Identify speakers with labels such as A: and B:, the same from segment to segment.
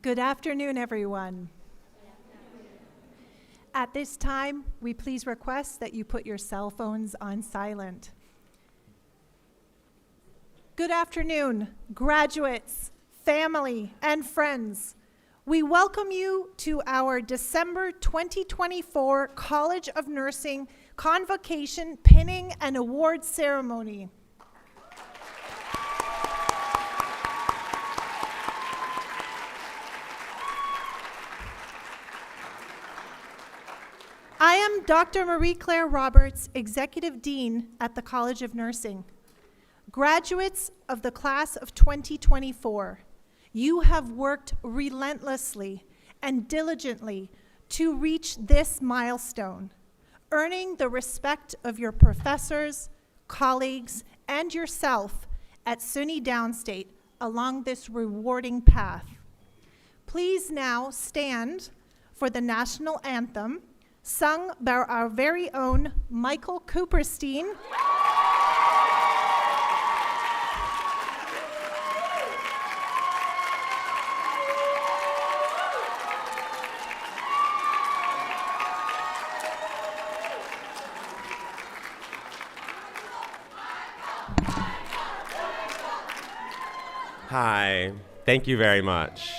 A: Good afternoon, everyone. At this time, we please request that you put your cell phones on silent. Good afternoon, graduates, family, and friends. We welcome you to our December 2024 College of Nursing Convocation Pinning and Award Ceremony. I am Dr. Marie-Claire Roberts, Executive Dean at the College of Nursing. Graduates of the class of 2024, you have worked relentlessly and diligently to reach this milestone, earning the respect of your professors, colleagues, and yourself at SUNY Downstate along this rewarding path. Please now stand for the national anthem, sung by our very own Michael Cooperstein.
B: Hi, thank you very much.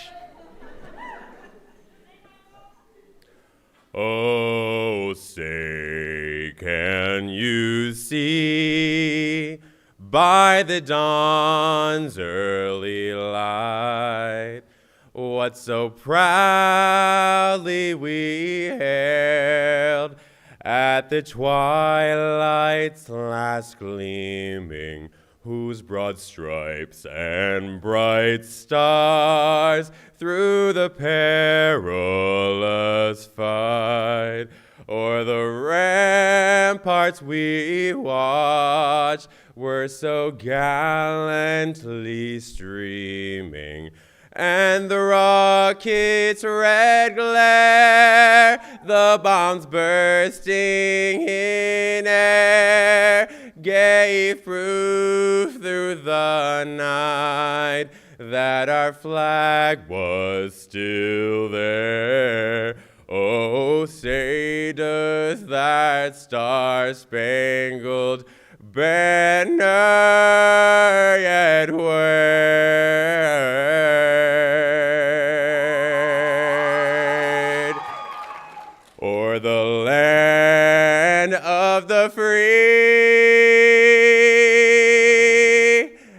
B: Oh, say, can you see by the dawn's early light what so proudly we hailed at the twilight's last gleaming, whose broad stripes and bright stars through the perilous fight o'er the ramparts we watched were so gallantly streaming, and the rocket's red glare, the bombs bursting in air, gave proof through the night that our flag was still there. Oh, say does that star-spangled banner yet wave o'er the land of the free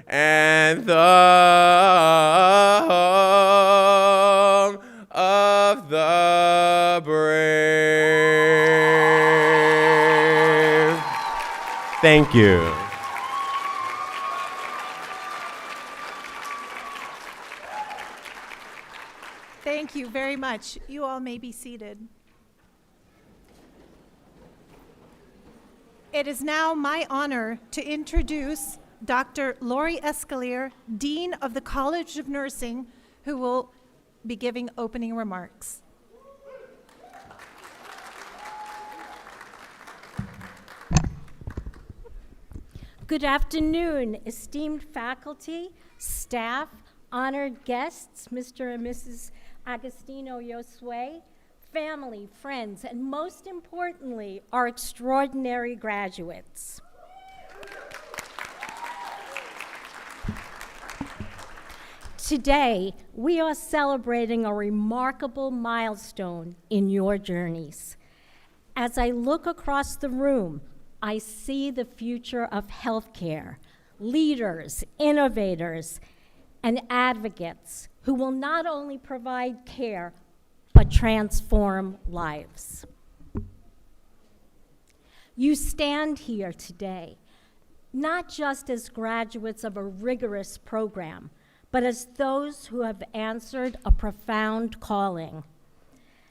B: and the home of the brave. Thank you.
A: Thank you very much. You all may be seated. It is now my honor to introduce Dr. Lori Escalier, Dean of the College of Nursing, who will be giving opening remarks.
C: Good afternoon, esteemed faculty, staff, honored guests, Mr. and Mrs. Agostino Josue, family, friends, and most importantly, our extraordinary graduates. Today, we are celebrating a remarkable milestone in your journeys. As I look across the room, I see the future of healthcare, leaders, innovators, and advocates who will not only provide care, but transform lives. You stand here today, not just as graduates of a rigorous program, but as those who have answered a profound calling.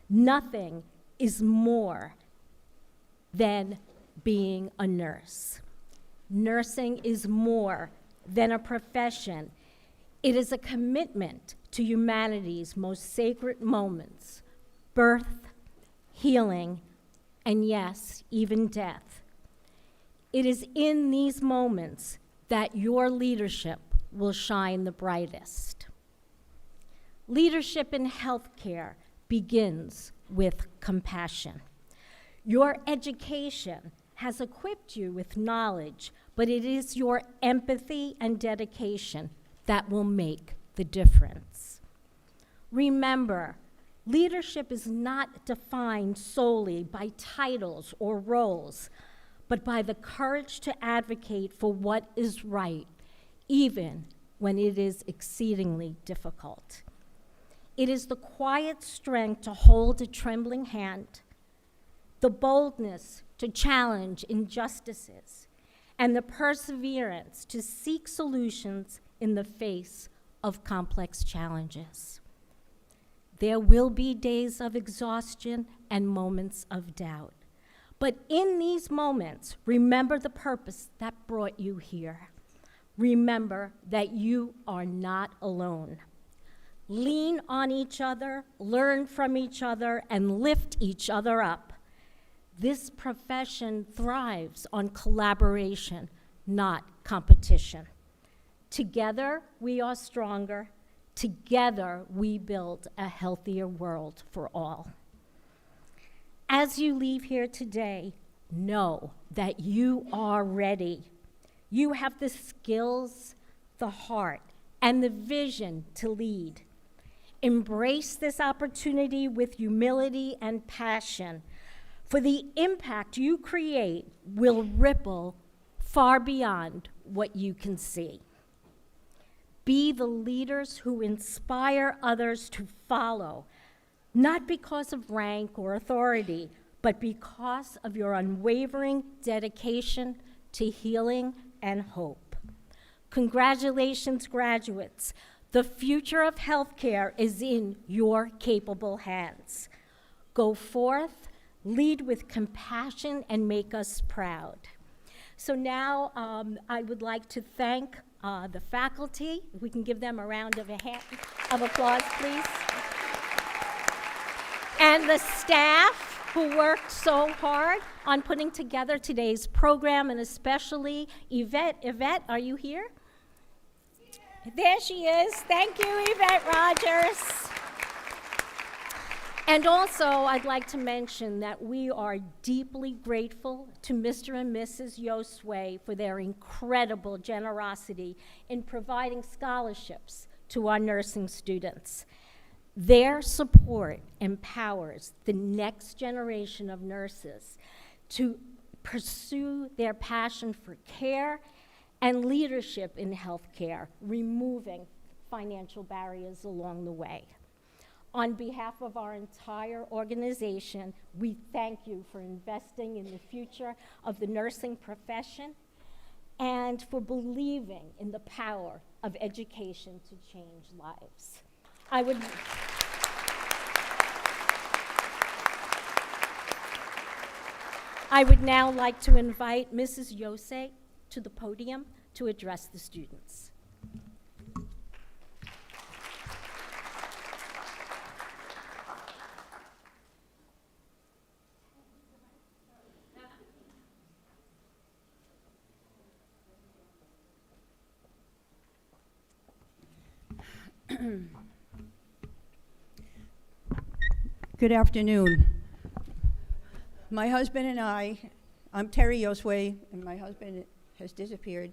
C: Nothing is more than being a nurse. Nursing is more than a profession. It is a commitment to humanity's most sacred moments: birth, healing, and yes, even death. It is in these moments that your leadership will shine the brightest. Leadership in healthcare begins with compassion. Your education has equipped you with knowledge, but it is your empathy and dedication that will make the difference. Remember, leadership is not defined solely by titles or roles, but by the courage to advocate for what is right, even when it is exceedingly difficult. It is the quiet strength to hold a trembling hand, the boldness to challenge injustices, and the perseverance to seek solutions in the face of complex challenges. There will be days of exhaustion and moments of doubt. But in these moments, remember the purpose that brought you here. Remember that you are not alone. Lean on each other, learn from each other, and lift each other up. This profession thrives on collaboration, not competition. Together, we are stronger. Together, we build a healthier world for all. As you leave here today, know that you are ready. You have the skills, the heart, and the vision to lead. Embrace this opportunity with humility and passion, for the impact you create will ripple far beyond what you can see. Be the leaders who inspire others to follow, not because of rank or authority, but because of your unwavering dedication to healing and hope. Congratulations, graduates. The future of healthcare is in your capable hands. Go forth, lead with compassion, and make us proud. So now I would like to thank the faculty. We can give them a round of applause, please. And the staff who worked so hard on putting together today's program, and especially Yvette. Yvette, are you here? Yeah. There she is. Thank you, Yvette Rogers. And also, I'd like to mention that we are deeply grateful to Mr. and Mrs. Yosway for their incredible generosity in providing scholarships to our nursing students. Their support empowers the next generation of nurses to pursue their passion for care and leadership in healthcare, removing financial barriers along the way. On behalf of our entire organization, we thank you for investing in the future of the nursing profession and for believing in the power of education to change lives. I would now like to invite Mrs. Yosei to the podium to address the students.
D: Good afternoon. My husband and I'm Terry Yosway, and my husband has disappeared.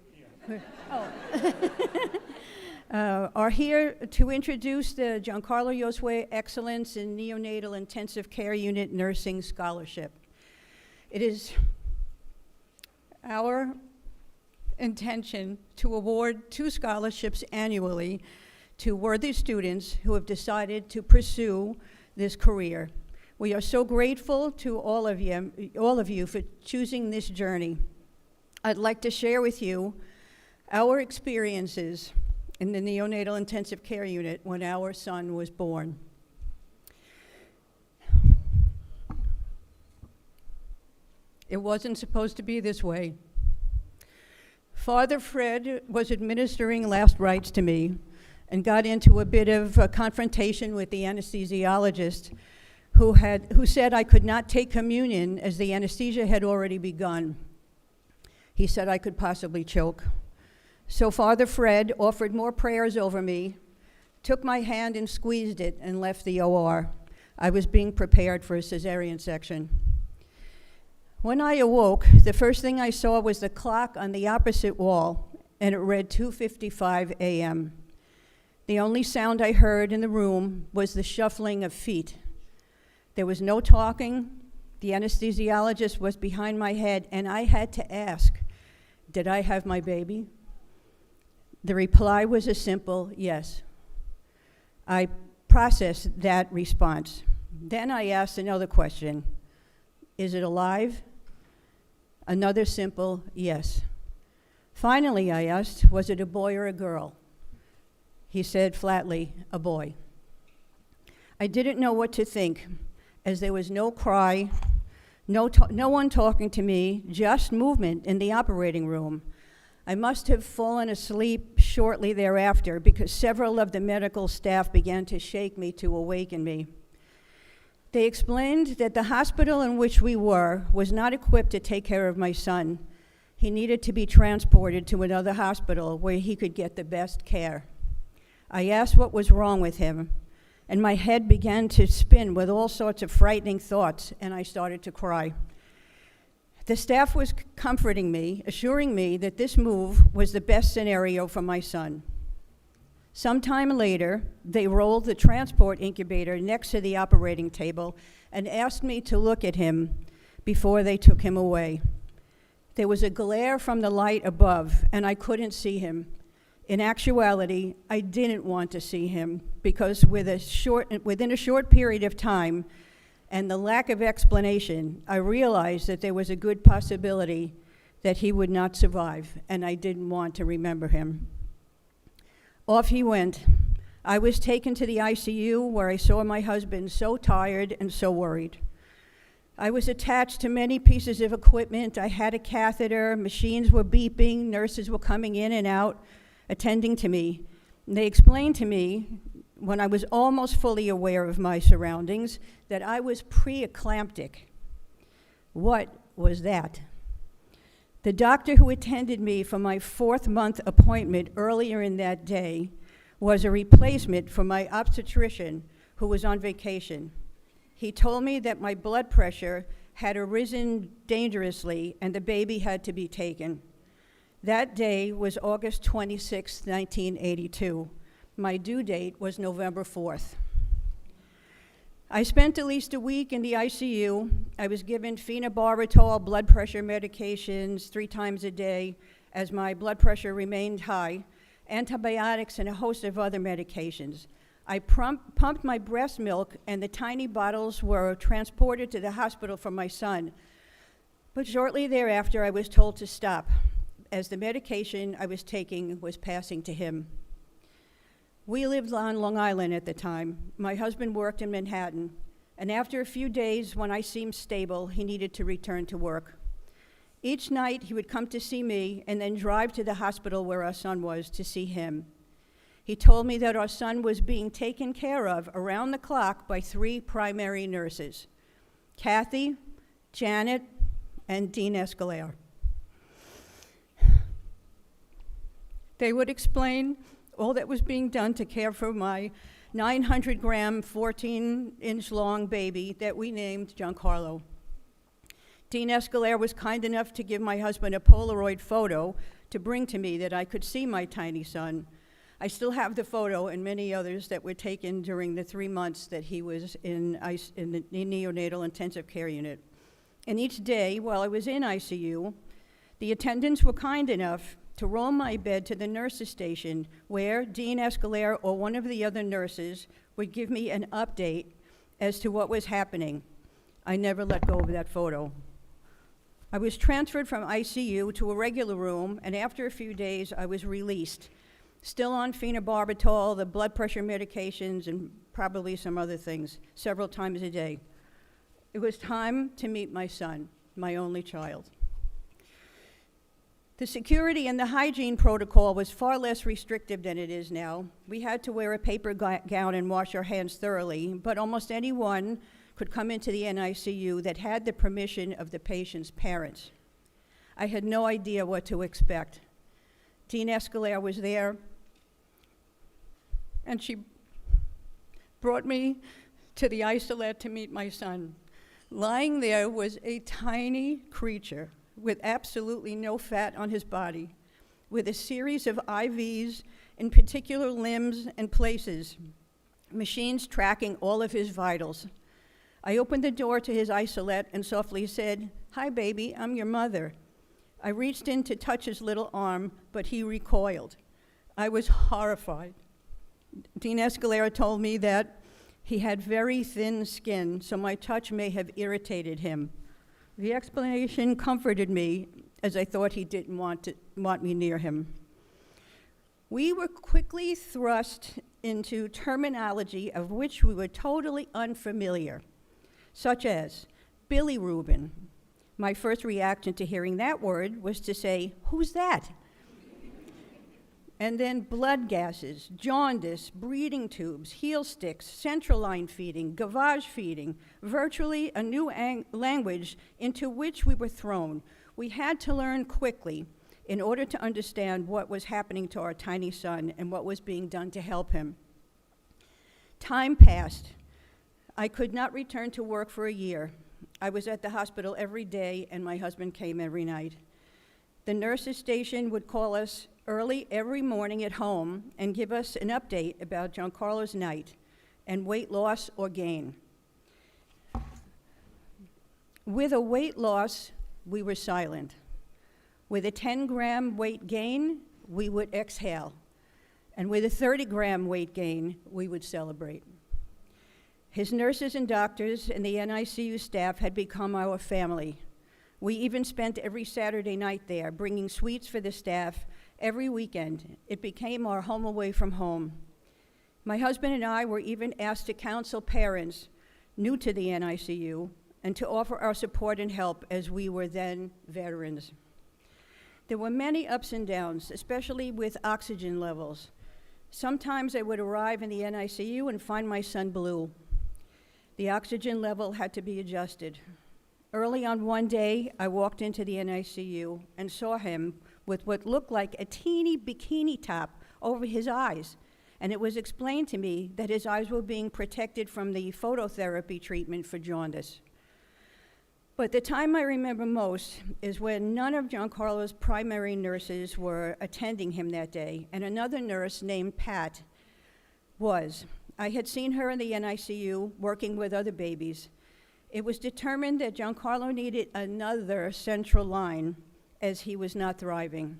D: Are here to introduce the Giancarlo Yosway Excellence in Neonatal Intensive Care Unit Nursing Scholarship. It is our intention to award 2 scholarships annually to worthy students who have decided to pursue this career. We are so grateful to all of you for choosing this journey. I'd like to share with you our experiences in the neonatal intensive care unit when our son was born. It wasn't supposed to be this way. Father Fred was administering last rites to me and got into a bit of a confrontation with the anesthesiologist who said I could not take communion as the anesthesia had already begun. He said I could possibly choke. So Father Fred offered more prayers over me, took my hand and squeezed it and left the OR. I was being prepared for a cesarean section. When I awoke, the first thing I saw was the clock on the opposite wall, and it read 2:55 a.m. The only sound I heard in the room was the shuffling of feet. There was no talking. The anesthesiologist was behind my head, and I had to ask, did I have my baby? The reply was a simple yes. I processed that response. Then I asked another question. Is it alive? Another simple yes. Finally, I asked, was it a boy or a girl? He said flatly, a boy. I didn't know what to think, as there was no cry, no one talking to me, just movement in the operating room. I must have fallen asleep shortly thereafter because several of the medical staff began to shake me to awaken me. They explained that the hospital in which we were was not equipped to take care of my son. He needed to be transported to another hospital where he could get the best care. I asked what was wrong with him, and my head began to spin with all sorts of frightening thoughts, and I started to cry. The staff was comforting me, assuring me that this move was the best scenario for my son. Sometime later, they rolled the transport incubator next to the operating table and asked me to look at him before they took him away. There was a glare from the light above, and I couldn't see him. In actuality, I didn't want to see him because within a short period of time and the lack of explanation, I realized that there was a good possibility that he would not survive, and I didn't want to remember him. Off he went. I was taken to the ICU where I saw my husband so tired and so worried. I was attached to many pieces of equipment. I had a catheter, machines were beeping, nurses were coming in and out, attending to me. And they explained to me, when I was almost fully aware of my surroundings, that I was preeclamptic. What was that? The doctor who attended me for my 4th-month appointment earlier in that day was a replacement for my obstetrician who was on vacation. He told me that my blood pressure had arisen dangerously and the baby had to be taken. That day was August 26, 1982. My due date was November 4th. I spent at least a week in the ICU. I was given phenobarbital blood pressure medications 3 times a day as my blood pressure remained high, antibiotics, and a host of other medications. I pumped my breast milk, and the tiny bottles were transported to the hospital for my son. But shortly thereafter, I was told to stop, as the medication I was taking was passing to him. We lived on Long Island at the time. My husband worked in Manhattan, and after a few days, when I seemed stable, he needed to return to work. Each night, he would come to see me and then drive to the hospital where our son was to see him. He told me that our son was being taken care of around the clock by 3 primary nurses, Kathy, Janet, and Dean Escalera. They would explain all that was being done to care for my 900-gram, 14-inch long baby that we named Giancarlo. Dean Escalera was kind enough to give my husband a Polaroid photo to bring to me that I could see my tiny son. I still have the photo and many others that were taken during the 3 months that he was in the neonatal intensive care unit. And each day while I was in ICU, the attendants were kind enough to roll my bed to the nurses' station where Dean Escalera or one of the other nurses would give me an update as to what was happening. I never let go of that photo. I was transferred from ICU to a regular room, and after a few days, I was released, still on phenobarbital, the blood pressure medications, and probably some other things, several times a day. It was time to meet my son, my only child. The security and the hygiene protocol was far less restrictive than it is now. We had to wear a paper gown and wash our hands thoroughly, but almost anyone could come into the NICU that had the permission of the patient's parents. I had no idea what to expect. Dean Escalera was there, and she brought me to the isolette to meet my son. Lying there was a tiny creature with absolutely no fat on his body, with a series of IVs in particular limbs and places, machines tracking all of his vitals. I opened the door to his isolette and softly said, "Hi, baby, I'm your mother." I reached in to touch his little arm, but he recoiled. I was horrified. Dean Escalera told me that he had very thin skin, so my touch may have irritated him. The explanation comforted me, as I thought he didn't want me near him. We were quickly thrust into terminology of which we were totally unfamiliar, such as bilirubin. My first reaction to hearing that word was to say, "Who's that?" And then blood gases, jaundice, breathing tubes, heel sticks, central line feeding, gavage feeding, virtually a new language into which we were thrown. We had to learn quickly in order to understand what was happening to our tiny son and what was being done to help him. Time passed. I could not return to work for a year. I was at the hospital every day, and my husband came every night. The nurses station would call us early every morning at home and give us an update about Giancarlo's night and weight loss or gain. With a weight loss, we were silent. With a 10-gram weight gain, we would exhale. And with a 30-gram weight gain, we would celebrate. His nurses and doctors and the NICU staff had become our family. We even spent every Saturday night there, bringing sweets for the staff every weekend. It became our home away from home. My husband and I were even asked to counsel parents new to the NICU and to offer our support and help as we were then veterans. There were many ups and downs, especially with oxygen levels. Sometimes I would arrive in the NICU and find my son blue. The oxygen level had to be adjusted. Early on one day, I walked into the NICU and saw him with what looked like a teeny bikini top over his eyes. And it was explained to me that his eyes were being protected from the phototherapy treatment for jaundice. But the time I remember most is when none of Giancarlo's primary nurses were attending him that day, and another nurse named Pat was. I had seen her in the NICU working with other babies. It was determined that Giancarlo needed another central line as he was not thriving.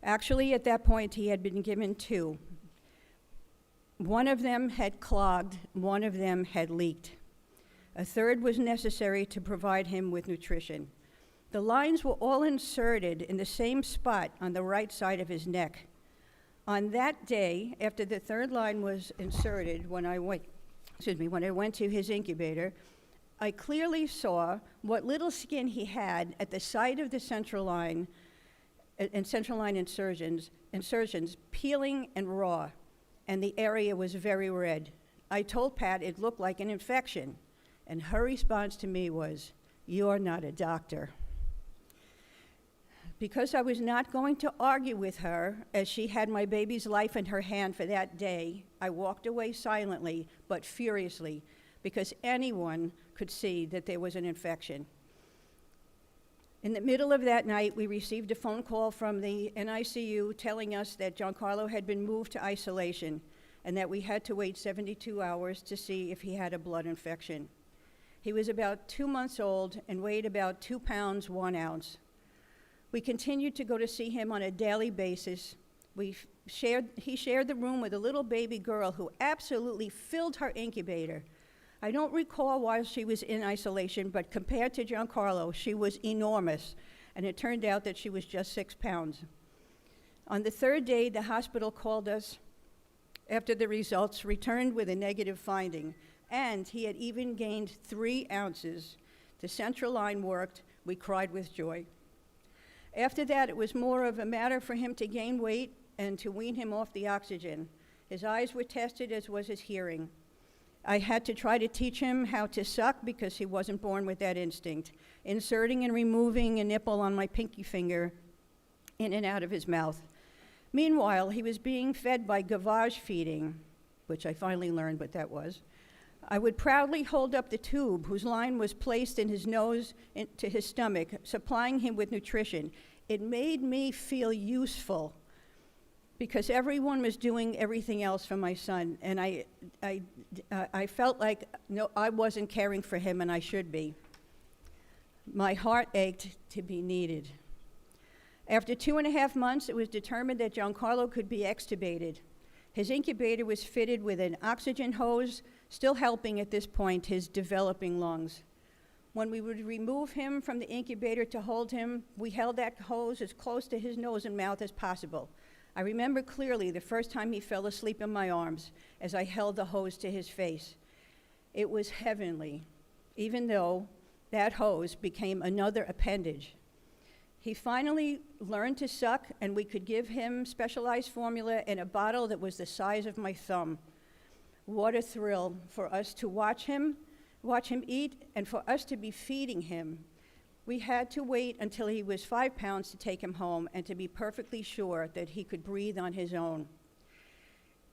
D: Actually, at that point, he had been given two. One of them had clogged, one of them had leaked. A third was necessary to provide him with nutrition. The lines were all inserted in the same spot on the right side of his neck. On that day, after the third line was inserted, when I went to his incubator, I clearly saw what little skin he had at the site of the central line and central line insertions peeling and raw, and the area was very red. I told Pat it looked like an infection, and her response to me was, "You're not a doctor." Because I was not going to argue with her, as she had my baby's life in her hand for that day, I walked away silently but furiously, because anyone could see that there was an infection. In the middle of that night, we received a phone call from the NICU telling us that Giancarlo had been moved to isolation and that we had to wait 72 hours to see if he had a blood infection. He was about 2 months old and weighed about 2 pounds, 1 ounce. We continued to go to see him on a daily basis. He shared the room with a little baby girl who absolutely filled her incubator. I don't recall why she was in isolation, but compared to Giancarlo, she was enormous, and it turned out that she was just 6 pounds. On the third day, the hospital called us after the results returned with a negative finding, and he had even gained 3 ounces. The central line worked. We cried with joy. After that, it was more of a matter for him to gain weight and to wean him off the oxygen. His eyes were tested, as was his hearing. I had to try to teach him how to suck because he wasn't born with that instinct, inserting and removing a nipple on my pinky finger in and out of his mouth. Meanwhile, he was being fed by gavage feeding, which I finally learned what that was. I would proudly hold up the tube whose line was placed in his nose to his stomach, supplying him with nutrition. It made me feel useful because everyone was doing everything else for my son, and I felt like no, I wasn't caring for him, and I should be. My heart ached to be needed. After 2.5 months, it was determined that Giancarlo could be extubated. His incubator was fitted with an oxygen hose, still helping at this point his developing lungs. When we would remove him from the incubator to hold him, we held that hose as close to his nose and mouth as possible. I remember clearly the first time he fell asleep in my arms as I held the hose to his face. It was heavenly, even though that hose became another appendage. He finally learned to suck, and we could give him specialized formula in a bottle that was the size of my thumb. What a thrill for us to watch him eat, and for us to be feeding him. We had to wait until he was 5 pounds to take him home and to be perfectly sure that he could breathe on his own.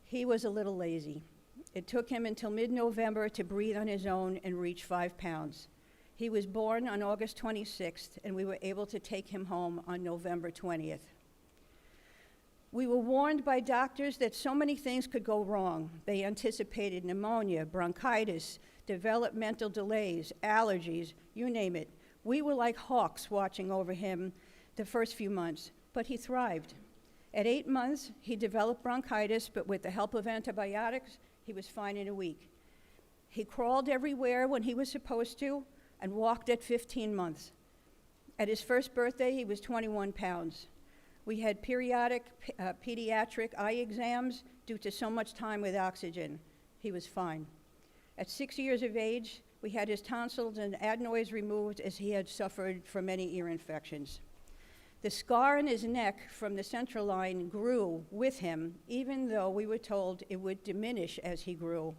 D: He was a little lazy. It took him until mid-November to breathe on his own and reach 5 pounds. He was born on August 26th, and we were able to take him home on November 20th. We were warned by doctors that so many things could go wrong. They anticipated pneumonia, bronchitis, developmental delays, allergies, you name it. We were like hawks watching over him the first few months, but he thrived. At 8 months, he developed bronchitis, but with the help of antibiotics, he was fine in a week. He crawled everywhere when he was supposed to and walked at 15 months. At his first birthday, he was 21 pounds. We had periodic pediatric eye exams due to so much time with oxygen. He was fine. At 6 years of age, we had his tonsils and adenoids removed as he had suffered from many ear infections. The scar in his neck from the central line grew with him, even though we were told it would diminish as he grew.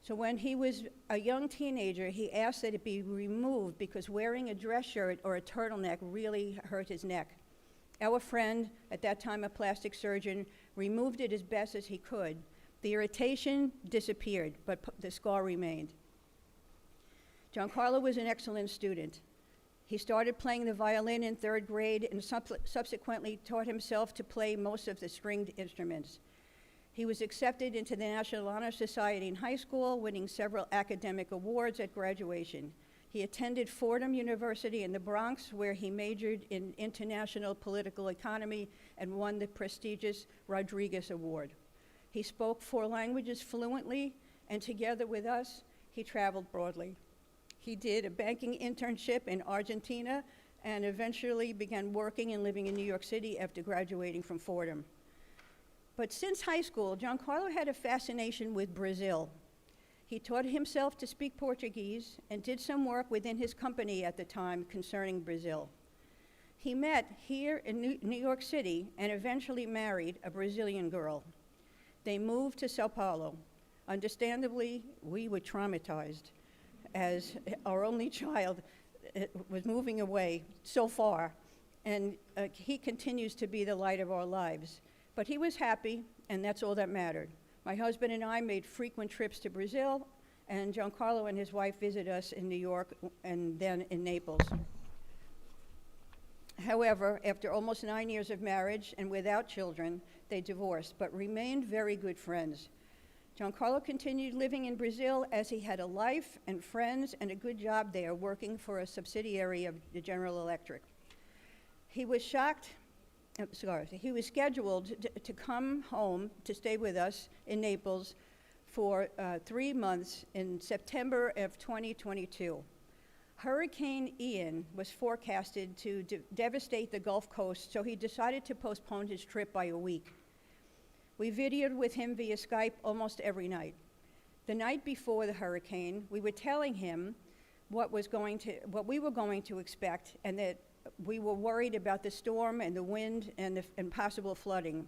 D: So when he was a young teenager, he asked that it be removed because wearing a dress shirt or a turtleneck really hurt his neck. Our friend, at that time a plastic surgeon, removed it as best as he could. The irritation disappeared, but the scar remained. Giancarlo was an excellent student. He started playing the violin in 3rd grade and subsequently taught himself to play most of the stringed instruments. He was accepted into the National Honor Society in high school, winning several academic awards at graduation. He attended Fordham University in the Bronx, where he majored in international political economy and won the prestigious Rodriguez Award. He spoke 4 languages fluently, and together with us, he traveled broadly. He did a banking internship in Argentina and eventually began working and living in New York City after graduating from Fordham. But since high school, Giancarlo had a fascination with Brazil. He taught himself to speak Portuguese and did some work within his company at the time concerning Brazil. He met here in New York City and eventually married a Brazilian girl. They moved to Sao Paulo. Understandably, we were traumatized as our only child was moving away so far, and he continues to be the light of our lives. But he was happy, and that's all that mattered. My husband and I made frequent trips to Brazil, and Giancarlo and his wife visit us in New York and then in Naples. However, after almost 9 years of marriage and without children, they divorced, but remained very good friends. Giancarlo continued living in Brazil as he had a life and friends and a good job there, working for a subsidiary of the General Electric. He was scheduled to come home to stay with us in Naples for 3 months in September of 2022. Hurricane Ian was forecasted to devastate the Gulf Coast, so he decided to postpone his trip by a week. We videoed with him via Skype almost every night. The night before the hurricane, we were telling him what we were going to expect, and that we were worried about the storm and the wind and possible flooding.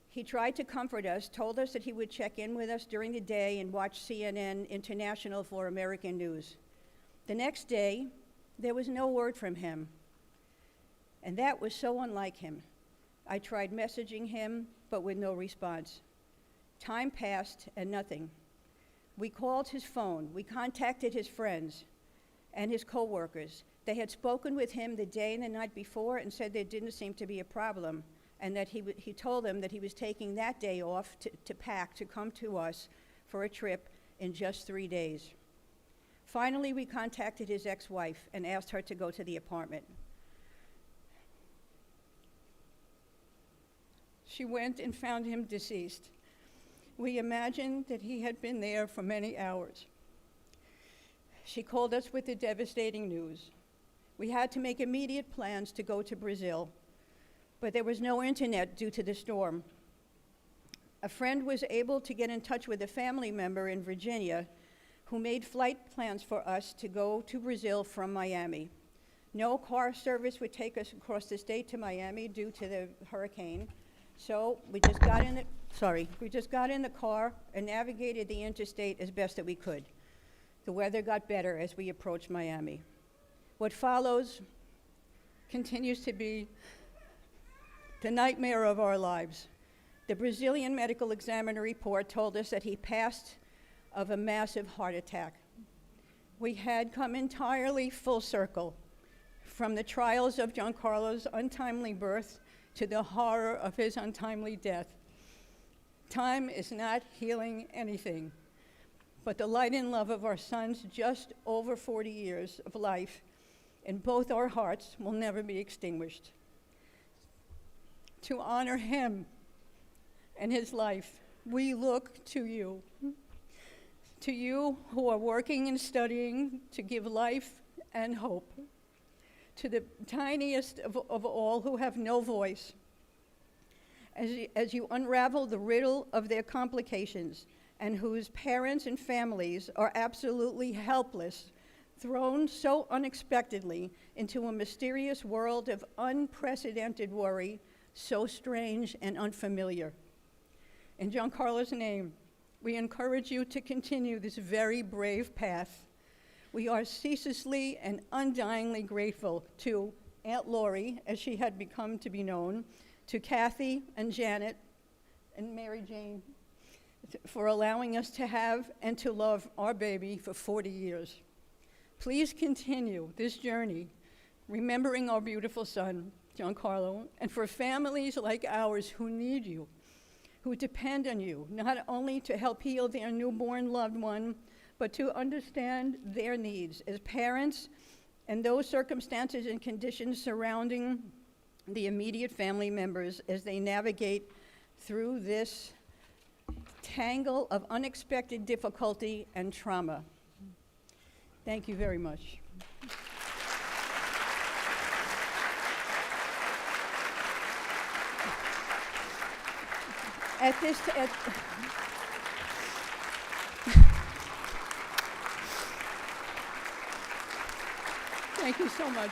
D: He tried to comfort us, told us that he would check in with us during the day and watch CNN International for American news. The next day, there was no word from him, and that was so unlike him. I tried messaging him, but with no response. Time passed and nothing. We called his phone. We contacted his friends and his coworkers. They had spoken with him the day and the night before and said there didn't seem to be a problem, and that he told them that he was taking that day off to pack to come to us for a trip in just 3 days. Finally, we contacted his ex-wife and asked her to go to the apartment. She went and found him deceased. We imagined that he had been there for many hours. She called us with the devastating news. We had to make immediate plans to go to Brazil, but there was no internet due to the storm. A friend was able to get in touch with a family member in Virginia who made flight plans for us to go to Brazil from Miami. No car service would take us across the state to Miami due to the hurricane, so we just got in the car and navigated the interstate as best that we could. The weather got better as we approached Miami. What follows continues to be the nightmare of our lives. The Brazilian medical examiner report told us that he passed of a massive heart attack. We had come entirely full circle from the trials of Giancarlo's untimely birth to the horror of his untimely death. Time is not healing anything, but the light and love of our son's just over 40 years of life in both our hearts will never be extinguished. To honor him and his life, we look to you who are working and studying to give life and hope to the tiniest of all who have no voice. As you unravel the riddle of their complications and whose parents and families are absolutely helpless, thrown so unexpectedly into a mysterious world of unprecedented worry, so strange and unfamiliar. In Giancarlo's name, we encourage you to continue this very brave path. We are ceaselessly and undyingly grateful to Aunt Lori, as she had become to be known, to Kathy and Janet and Mary Jane for allowing us to have and to love our baby for 40 years. Please continue this journey, remembering our beautiful son, Giancarlo, and for families like ours who need you, who depend on you, not only to help heal their newborn loved one, but to understand their needs as parents and those circumstances and conditions surrounding the immediate family members as they navigate through this tangle of unexpected difficulty and trauma. Thank you very much. Thank you so much.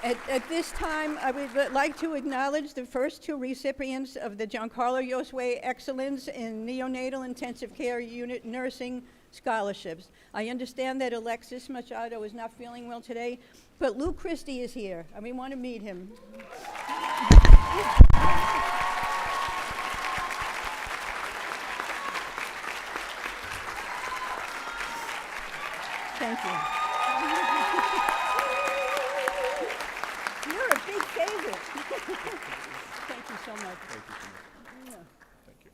D: At this time, I would like to acknowledge the first two recipients of the Giancarlo Josue Excellence in Neonatal Intensive Care Unit Nursing Scholarships. I understand that Alexis Machado is not feeling well today, but Lou Christie is here, and we want to meet him. Thank you. You're a big favorite. Thank you so much.
B: Thank you so much.
D: Yeah.
B: Thank you.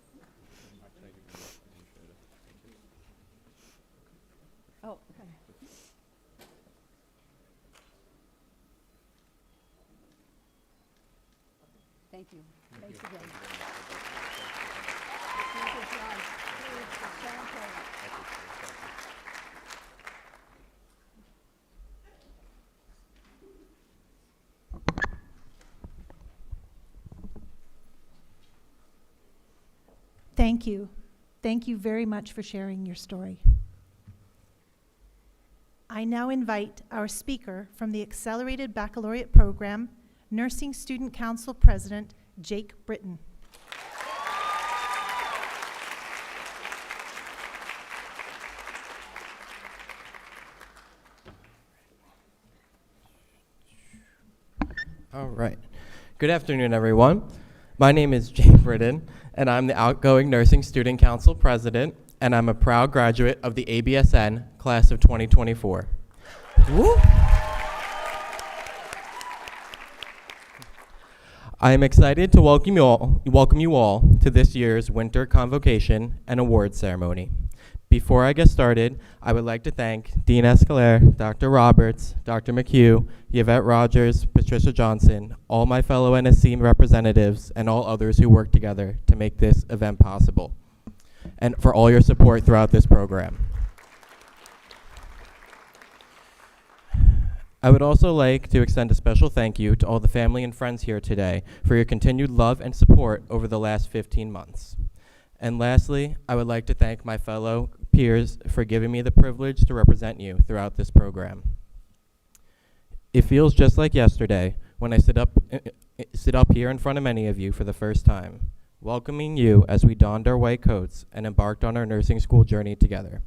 D: Oh, okay. Thank you. Thanks again. Thank you, John. Please, stand up.
A: Thank you. Thank you very much for sharing your story. I now invite our speaker from the Accelerated Baccalaureate Program, Nursing Student Council President, Jake Britton.
E: All right. Good afternoon, everyone. My name is Jane Britton, and I'm the outgoing Nursing Student Council President, and I'm a proud graduate of the ABSN class of 2024. Woo! I am excited to welcome you all to this year's Winter Convocation and Awards Ceremony. Before I get started, I would like to thank Dean Escalaire, Dr. Roberts, Dr. McHugh, Yvette Rogers, Patricia Johnson, all my fellow NSC representatives, and all others who worked together to make this event possible, and for all your support throughout this program. I would also like to extend a special thank you to all the family and friends here today for your continued love and support over the last 15 months. And lastly, I would like to thank my fellow peers for giving me the privilege to represent you throughout this program. It feels just like yesterday when I sit up here in front of many of you for the first time, welcoming you as we donned our white coats and embarked on our nursing school journey together.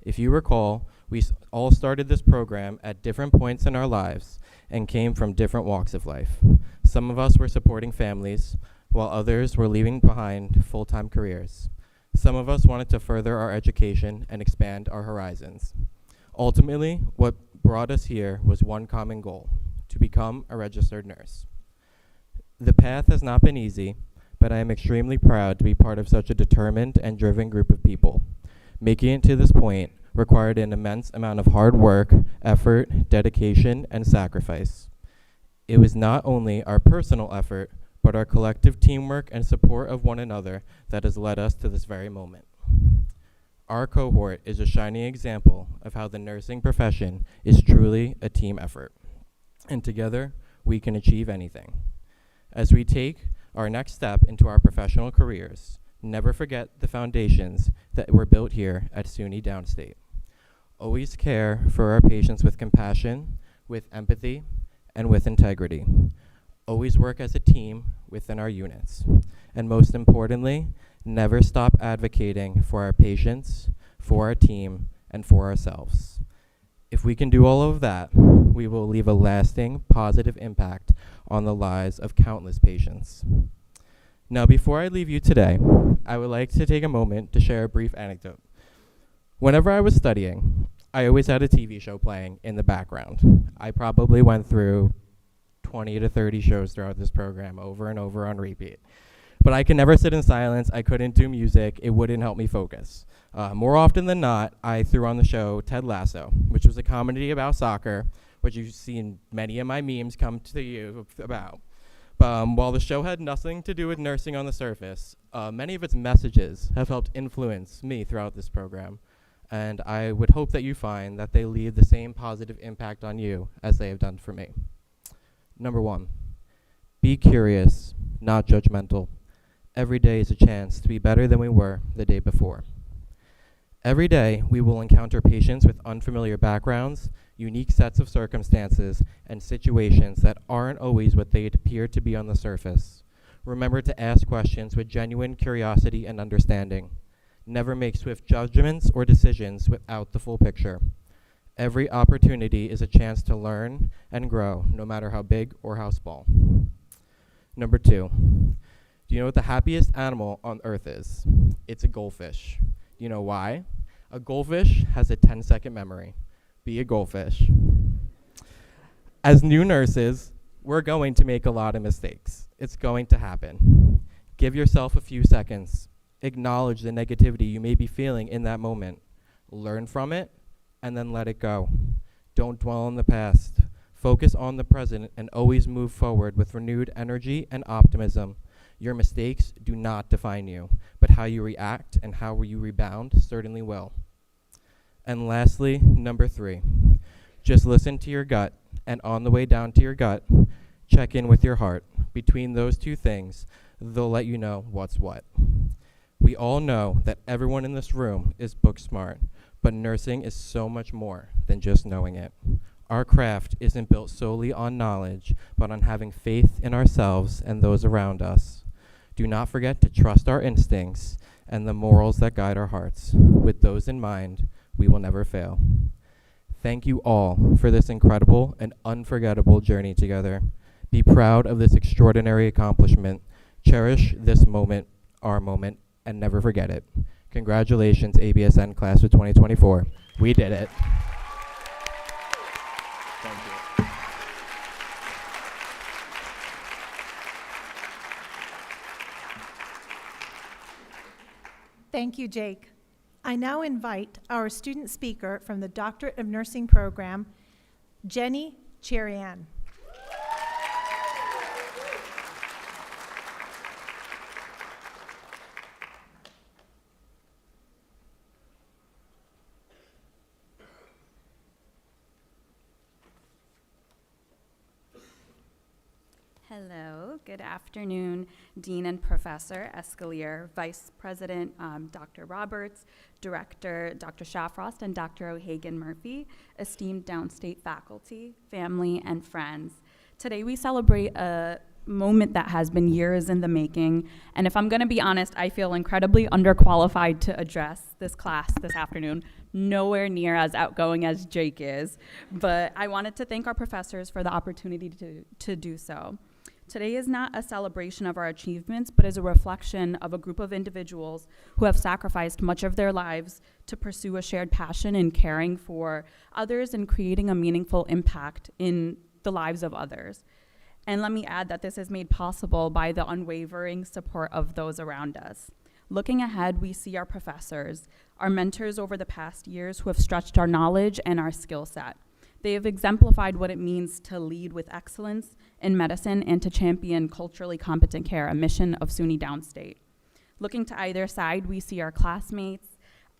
E: If you recall, we all started this program at different points in our lives and came from different walks of life. Some of us were supporting families, while others were leaving behind full-time careers. Some of us wanted to further our education and expand our horizons. Ultimately, what brought us here was one common goal: to become a registered nurse. The path has not been easy, but I am extremely proud to be part of such a determined and driven group of people. Making it to this point required an immense amount of hard work, effort, dedication, and sacrifice. It was not only our personal effort, but our collective teamwork and support of one another that has led us to this very moment. Our cohort is a shining example of how the nursing profession is truly a team effort, and together we can achieve anything. As we take our next step into our professional careers, never forget the foundations that were built here at SUNY Downstate. Always care for our patients with compassion, with empathy, and with integrity. Always work as a team within our units. And most importantly, never stop advocating for our patients, for our team, and for ourselves. If we can do all of that, we will leave a lasting, positive impact on the lives of countless patients. Now, before I leave you today, I would like to take a moment to share a brief anecdote. Whenever I was studying, I always had a TV show playing in the background. I probably went through 20 to 30 shows throughout this program over and over on repeat. But I could never sit in silence. I couldn't do music. It wouldn't help me focus. More often than not, I threw on the show Ted Lasso, which was a comedy about soccer, which you've seen many of my memes come to you about. While the show had nothing to do with nursing on the surface, many of its messages have helped influence me throughout this program. And I would hope that you find that they leave the same positive impact on you as they have done for me. Number 1, be curious, not judgmental. Every day is a chance to be better than we were the day before. Every day, we will encounter patients with unfamiliar backgrounds, unique sets of circumstances, and situations that aren't always what they appear to be on the surface. Remember to ask questions with genuine curiosity and understanding. Never make swift judgments or decisions without the full picture. Every opportunity is a chance to learn and grow, no matter how big or how small. Number 2, do you know what the happiest animal on earth is? It's a goldfish. Do you know why? A goldfish has a 10-second memory. Be a goldfish. As new nurses, we're going to make a lot of mistakes. It's going to happen. Give yourself a few seconds. Acknowledge the negativity you may be feeling in that moment. Learn from it, and then let it go. Don't dwell on the past. Focus on the present and always move forward with renewed energy and optimism. Your mistakes do not define you, but how you react and how you rebound certainly will. And lastly, number 3, just listen to your gut, and on the way down to your gut, check in with your heart. Between those two things, they'll let you know what's what. We all know that everyone in this room is book smart, but nursing is so much more than just knowing it. Our craft isn't built solely on knowledge, but on having faith in ourselves and those around us. Do not forget to trust our instincts and the morals that guide our hearts. With those in mind, we will never fail. Thank you all for this incredible and unforgettable journey together. Be proud of this extraordinary accomplishment. Cherish this moment, our moment, and never forget it. Congratulations, ABSN Class of 2024. We did it. Thank you.
A: Thank you, Jake. I now invite our student speaker from the Doctorate of Nursing program, Jenny Cherian.
F: Hello, good afternoon, Dean and Professor Escalier, Vice President Dr. Roberts, Director Dr. Shafrost, and Dr. O'Hagan-Murphy, esteemed Downstate faculty, family, and friends. Today we celebrate a moment that has been years in the making, and if I'm going to be honest, I feel incredibly underqualified to address this class this afternoon. Nowhere near as outgoing as Jake is, but I wanted to thank our professors for the opportunity to do so. Today is not a celebration of our achievements, but is a reflection of a group of individuals who have sacrificed much of their lives to pursue a shared passion in caring for others and creating a meaningful impact in the lives of others. And let me add that this is made possible by the unwavering support of those around us. Looking ahead, we see our professors, our mentors over the past years who have stretched our knowledge and our skill set. They have exemplified what it means to lead with excellence in medicine and to champion culturally competent care, a mission of SUNY Downstate. Looking to either side, we see our classmates,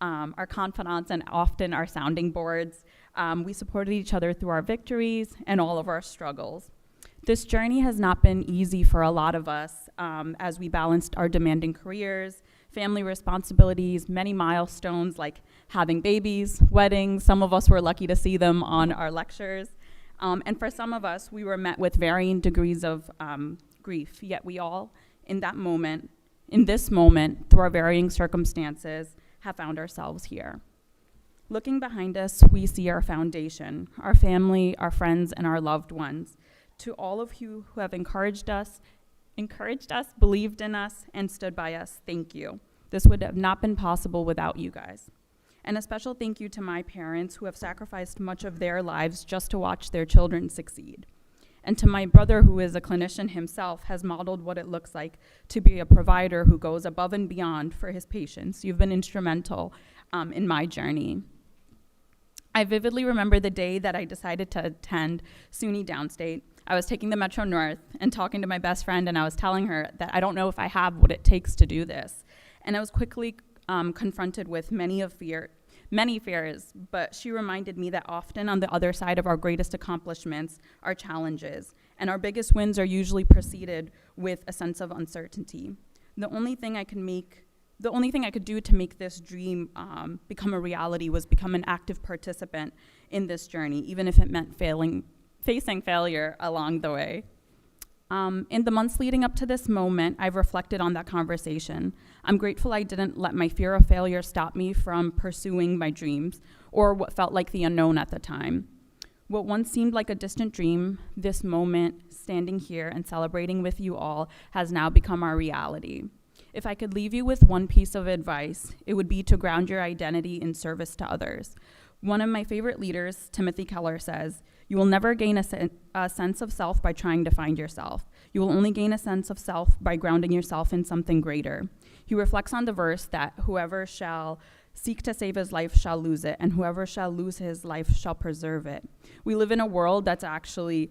F: our confidants, and often our sounding boards. We supported each other through our victories and all of our struggles. This journey has not been easy for a lot of us as we balanced our demanding careers, family responsibilities, many milestones like having babies, weddings. Some of us were lucky to see them on our lectures. And for some of us, we were met with varying degrees of grief, yet we all, in this moment, through our varying circumstances, have found ourselves here. Looking behind us, we see our foundation, our family, our friends, and our loved ones. To all of you who have encouraged us, believed in us, and stood by us, thank you. This would have not been possible without you guys. And a special thank you to my parents who have sacrificed much of their lives just to watch their children succeed. And to my brother, who is a clinician himself, has modeled what it looks like to be a provider who goes above and beyond for his patients. You've been instrumental in my journey. I vividly remember the day that I decided to attend SUNY Downstate. I was taking the Metro North and talking to my best friend, and I was telling her that I don't know if I have what it takes to do this. And I was quickly confronted with many fears, but she reminded me that often on the other side of our greatest accomplishments are challenges, and our biggest wins are usually preceded with a sense of uncertainty. The only thing I could do to make this dream become a reality was become an active participant in this journey, even if it meant facing failure along the way. In the months leading up to this moment, I've reflected on that conversation. I'm grateful I didn't let my fear of failure stop me from pursuing my dreams or what felt like the unknown at the time. What once seemed like a distant dream, this moment, standing here and celebrating with you all, has now become our reality. If I could leave you with one piece of advice, it would be to ground your identity in service to others. One of my favorite leaders, Timothy Keller, says, "You will never gain a sense of self by trying to find yourself. You will only gain a sense of self by grounding yourself in something greater." He reflects on the verse that whoever shall seek to save his life shall lose it, and whoever shall lose his life shall preserve it. We live in a world that's actually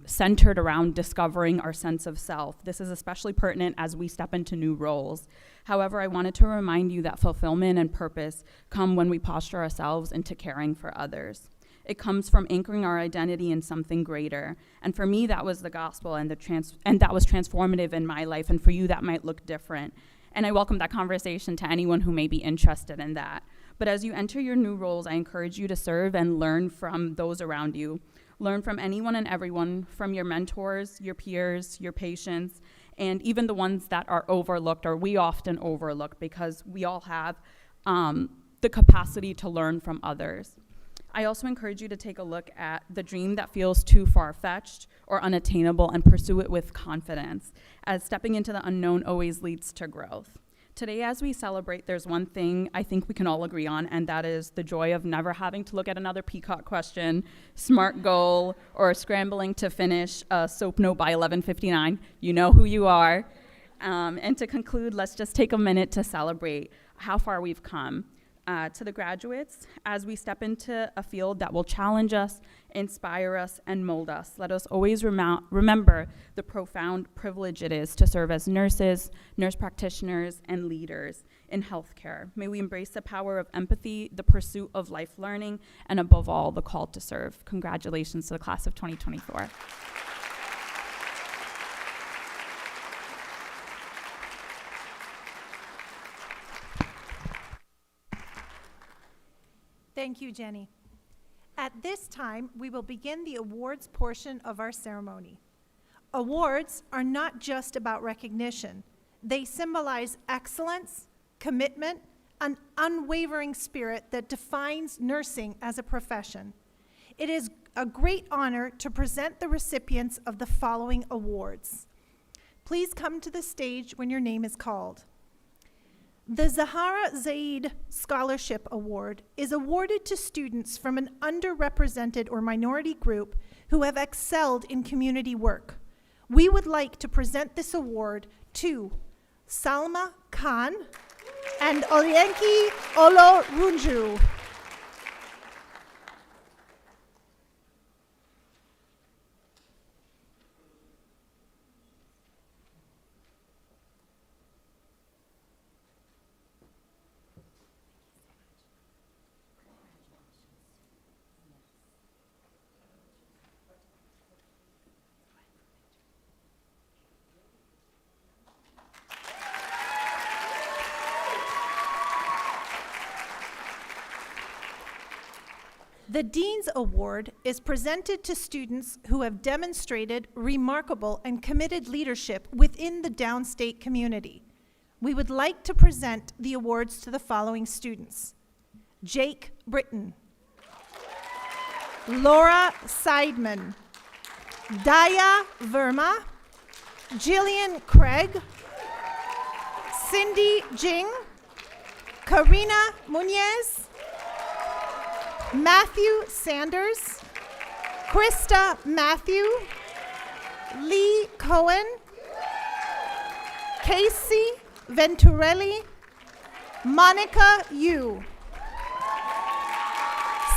F: centered around discovering our sense of self. This is especially pertinent as we step into new roles. However, I wanted to remind you that fulfillment and purpose come when we posture ourselves into caring for others. It comes from anchoring our identity in something greater. And for me, that was the gospel, and that was transformative in my life. And for you, that might look different. And I welcome that conversation to anyone who may be interested in that. But as you enter your new roles, I encourage you to serve and learn from those around you. Learn from anyone and everyone, from your mentors, your peers, your patients, and even the ones that are overlooked, or we often overlook, because we all have the capacity to learn from others. I also encourage you to take a look at the dream that feels too far-fetched or unattainable and pursue it with confidence, as stepping into the unknown always leads to growth. Today, as we celebrate, there's one thing I think we can all agree on, and that is the joy of never having to look at another Peacock question, SMART goal, or scrambling to finish a SOAP note by 11:59. You know who you are. And to conclude, let's just take a minute to celebrate how far we've come. To the graduates, as we step into a field that will challenge us, inspire us, and mold us, let us always remember the profound privilege it is to serve as nurses, nurse practitioners, and leaders in healthcare. May we embrace the power of empathy, the pursuit of life learning, and above all, the call to serve. Congratulations to the class of 2024.
A: Thank you, Jenny. At this time, we will begin the awards portion of our ceremony. Awards are not just about recognition. They symbolize excellence, commitment, an unwavering spirit that defines nursing as a profession. It is a great honor to present the recipients of the following awards. Please come to the stage when your name is called. The Zahara Zaid Scholarship Award is awarded to students from an underrepresented or minority group who have excelled in community work. We would like to present this award to Salma Khan and Olyenki Olorunju. The Dean's Award is presented to students who have demonstrated remarkable and committed leadership within the Downstate community. We would like to present the awards to the following students: Jake Britton, Laura Seidman, Daya Verma, Jillian Craig, Cindy Jing, Karina Munez, Matthew Sanders, Krista Matthew, Lee Cohen, Casey Venturelli, Monica Yu,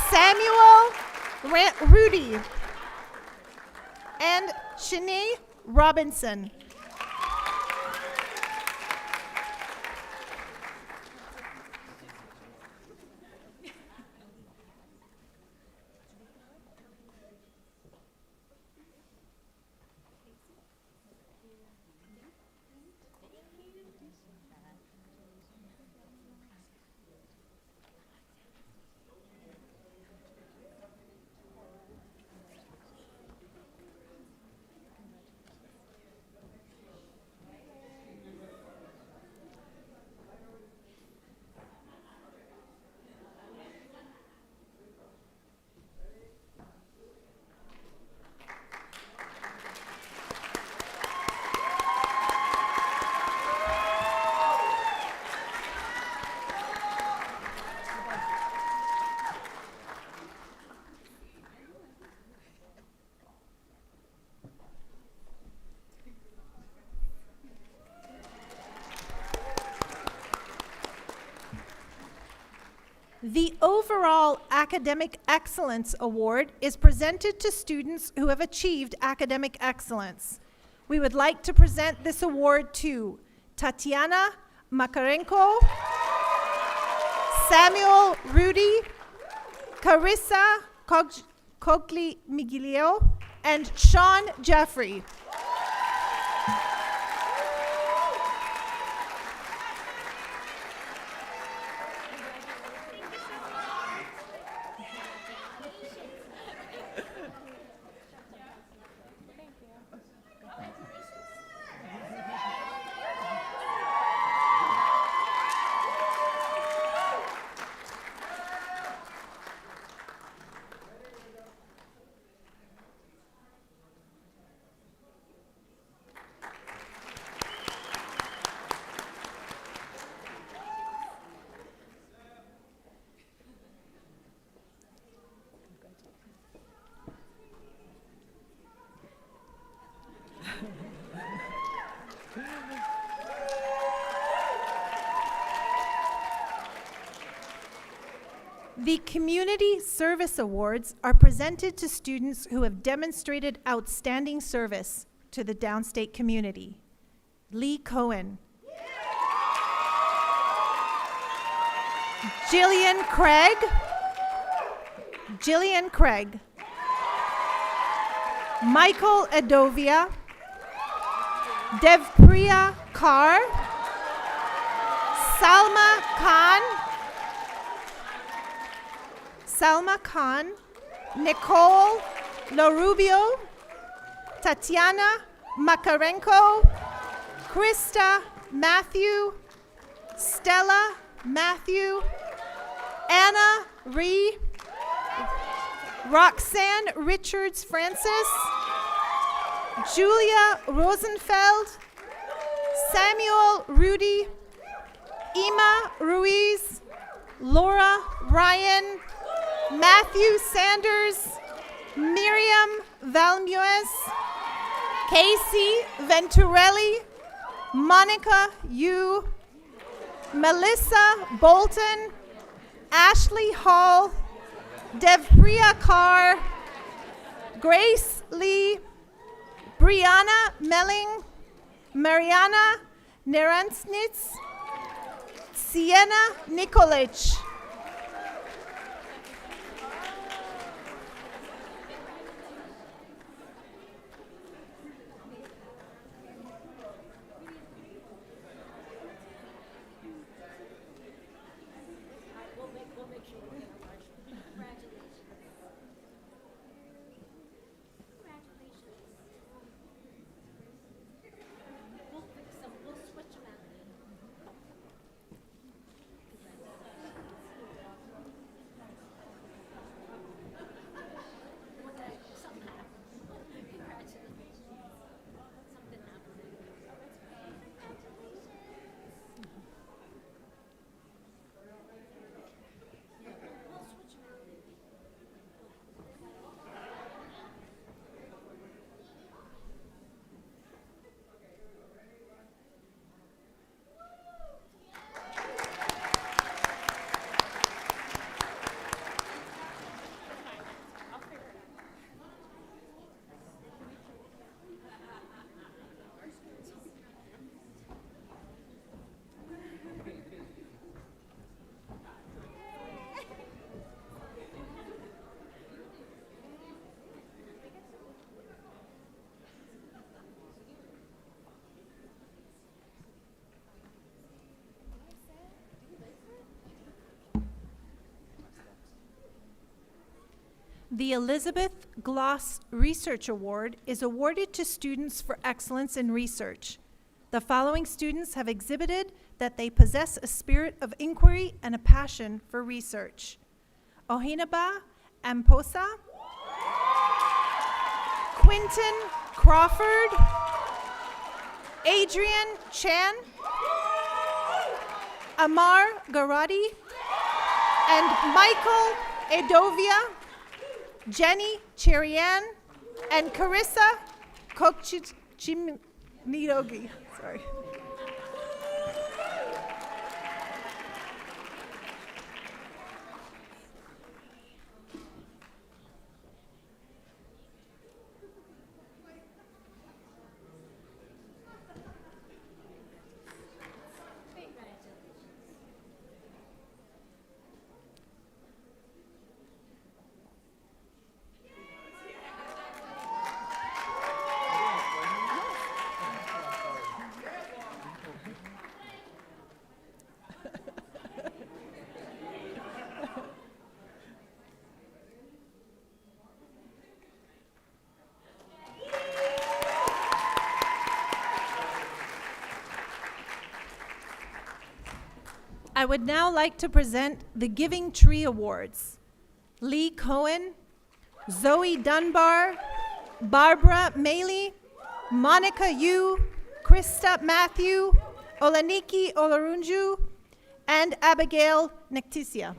A: Samuel Rudy, and Shanae Robinson. The overall Academic Excellence Award is presented to students who have achieved academic excellence. We would like to present this award to Tatiana Makarenko, Samuel Rudy, Carissa Cogli-Migilio, and Sean Jeffrey. The Community Service Awards are presented to students who have demonstrated outstanding service to the Downstate community. Lee Cohen. Jillian Craig. Jillian Craig. Michael Adovia. Devpriya Kaur. Salma Khan. Salma Khan. Nicole Larubio. Tatiana Makarenko. Krista Matthew. Stella Matthew. Anna Ree. Roxanne Richards Francis. Julia Rosenfeld. Samuel Rudy. Ima Ruiz. Laura Ryan. Matthew Sanders. Miriam Valmuez. Casey Venturelli. Monica Yu. Melissa Bolton. Ashley Hall. Devpriya Kaur. Grace Lee. Brianna Melling. Mariana Neransnitz. Sienna Nikolic. The Elizabeth Gloss Research Award is awarded to students for excellence in research. The following students have exhibited that they possess a spirit of inquiry and a passion for research. Ohinaba Amposa. Quinton Crawford. Adrian Chan. Amar Garati. And Michael Edovia. Jenny Cherian and Carissa Kokchimidogi. Sorry. I would now like to present the Giving Tree Awards. Lee Cohen, Zoe Dunbar, Barbara Maley, Monica Yu, Krista Matthew, Olaniki Olarunju, and Abigail Nectisia.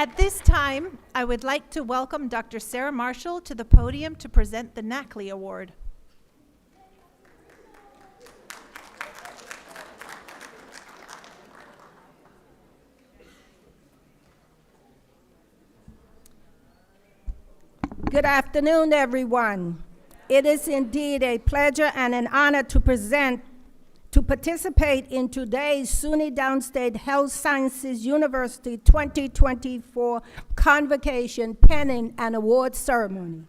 A: At this time, I would like to welcome Dr. Sarah Marshall to the podium to present the Nackle Award.
G: Good afternoon, everyone. It is indeed a pleasure and an honor to participate in today's SUNY Downstate Health Sciences University 2024 Convocation Penning and Award Ceremony.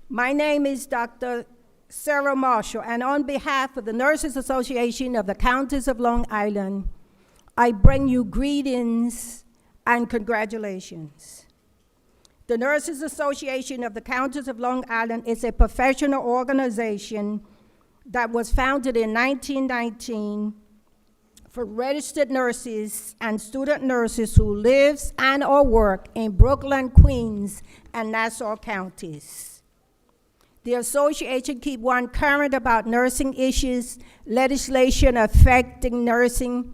G: My name is Dr. Sarah Marshall, and on behalf of the Nurses Association of the Counties of Long Island, I bring you greetings and congratulations. The Nurses Association of the Counties of Long Island is a professional organization that was founded in 1919 for registered nurses and student nurses who live and or work in Brooklyn, Queens, and Nassau counties. The association keeps one current about nursing issues, legislation affecting nursing,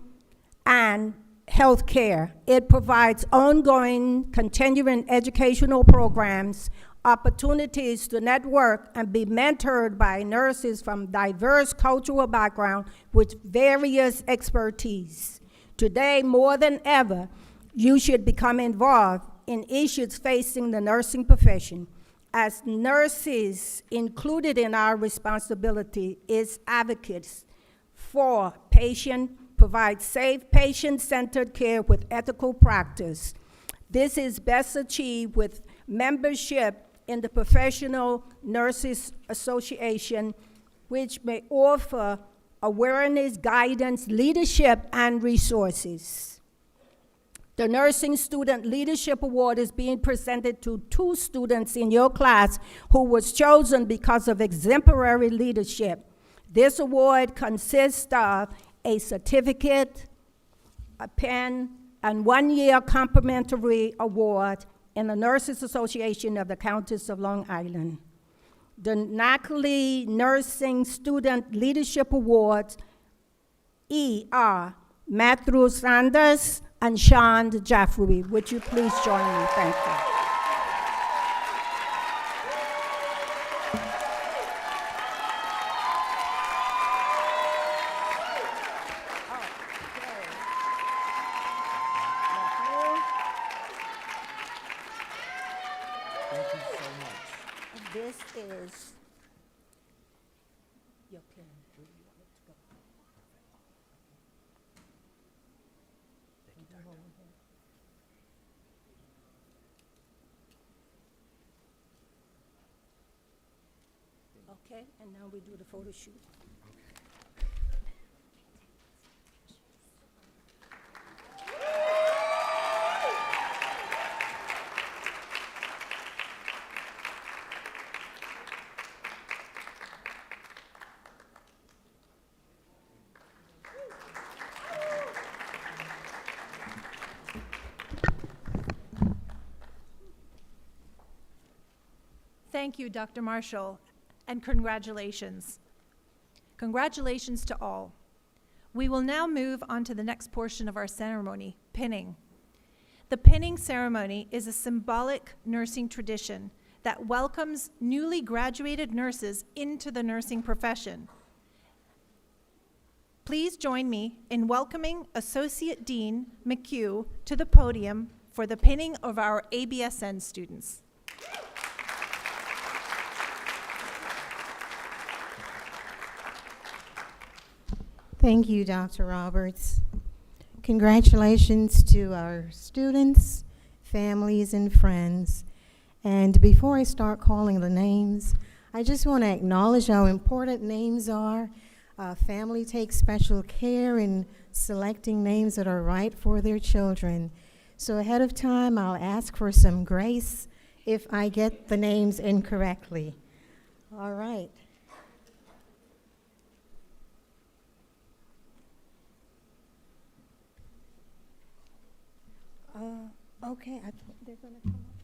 G: and health care. It provides ongoing, continuing educational programs, opportunities to network and be mentored by nurses from diverse cultural backgrounds with various expertise. Today, more than ever, you should become involved in issues facing the nursing profession. As nurses, included in our responsibility is advocates for patients, provide safe, patient-centered care with ethical practice. This is best achieved with membership in the Professional Nurses Association, which may offer awareness, guidance, leadership, and resources. The Nursing Student Leadership Award is being presented to 2 students in your class who was chosen because of exemplary leadership. This award consists of a certificate, a pen, and 1-year complimentary award in the Nurses Association of the Counties of Long Island. The Nackle Nursing Student Leadership Awards are Matthew Sanders and Sean Jaffrey. Would you please join me? Thank you. This is your pen. Where do you want it to go? Thank you, Doctor. Okay, and now we do the photo shoot.
A: Thank you, Dr. Marshall, and congratulations. Congratulations to all. We will now move on to the next portion of our ceremony, pinning. The pinning ceremony is a symbolic nursing tradition that welcomes newly graduated nurses into the nursing profession. Please join me in welcoming Associate Dean McHugh to the podium for the pinning of our ABSN students.
H: Thank you, Dr. Roberts. Congratulations to our students, families, and friends. And before I start calling the names, I just want to acknowledge how important names are. Family takes special care in selecting names that are right for their children. So ahead of time, I'll ask for some grace if I get the names incorrectly. All right. Okay, I thought they're going to come up.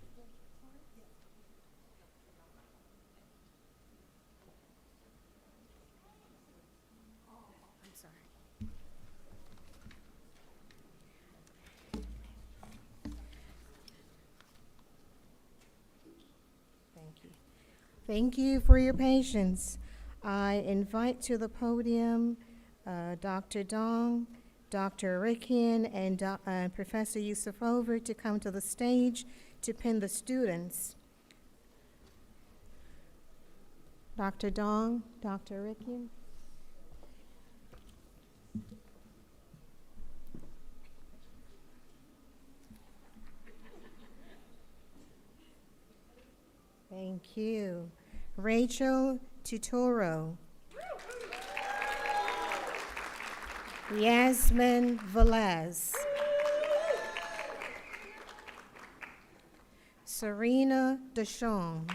H: Thank you for your patience. I invite to the podium Dr. Dong, Dr. Arikian, and Professor Yusufova to come to the stage to pin the students. Dr. Dong, Dr. Arikian. Thank you. Rachel Tutoro. Yasmin Velez. Serena Deschamps.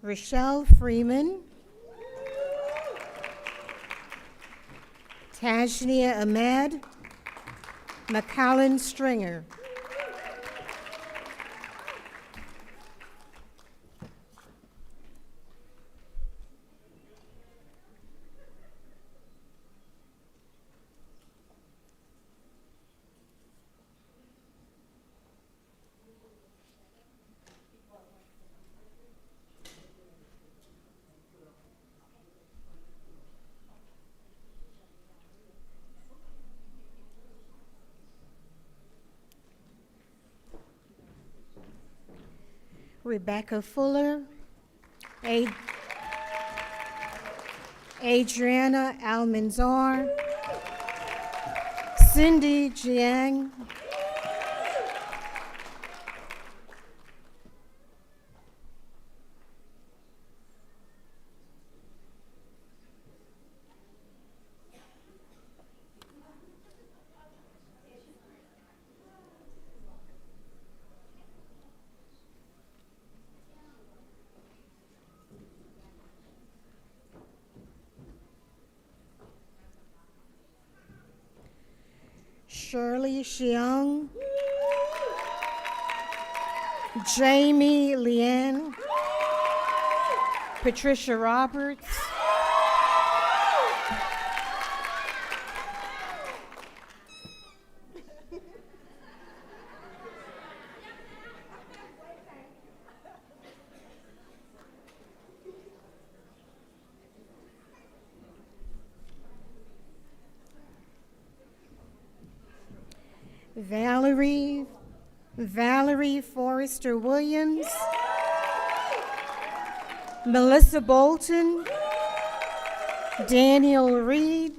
H: Rochelle Freeman. Tajnia Ahmed. McCallan Stringer. Rebecca Fuller, Adriana Almanzar, Cindy Jiang, Shirley Xiang, Jamie Lian, Patricia Roberts, Valerie Forrester Williams, Melissa Bolton, Daniel Reed,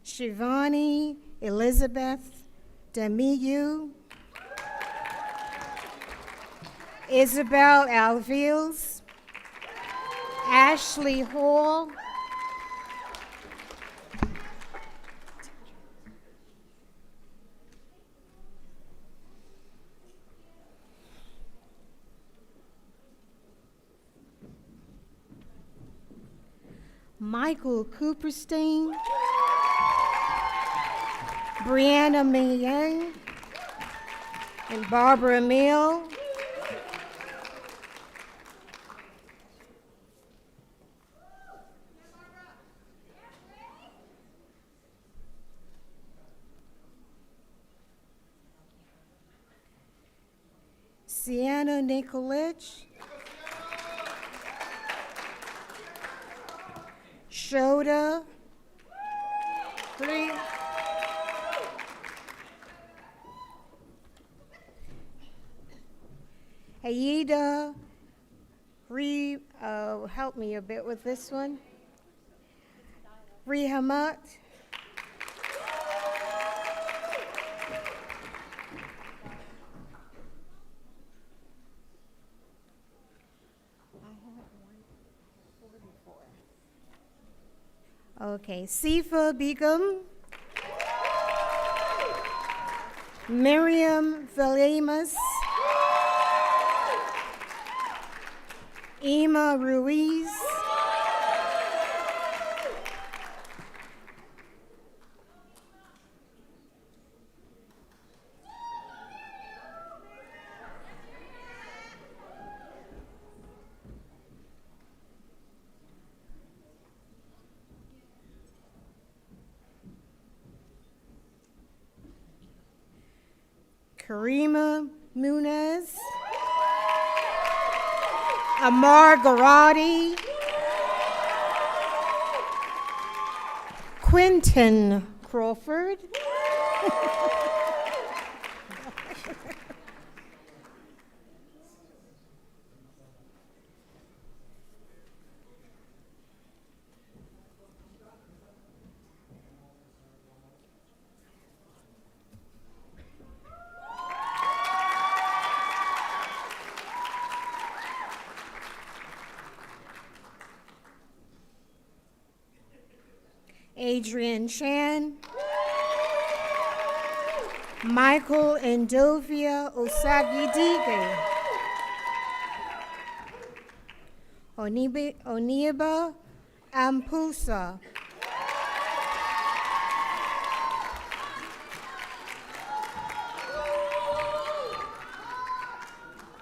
H: Shivani Elizabeth Demiyu, Isabel Alviles, Ashley Hall, Michael Cooperstein, Brianna Miyang, and Barbara Mill. Sienna Nikolic, Shoda, Aida, help me a bit with this one. Rihamat. Okay, Sifa Begum, Miriam Valemas, Ima Ruiz, Karima Munez, Amar Garati, Quentin Crawford, Adrian Chan, Michael Endovia Osagidige, Oniba Ampusa,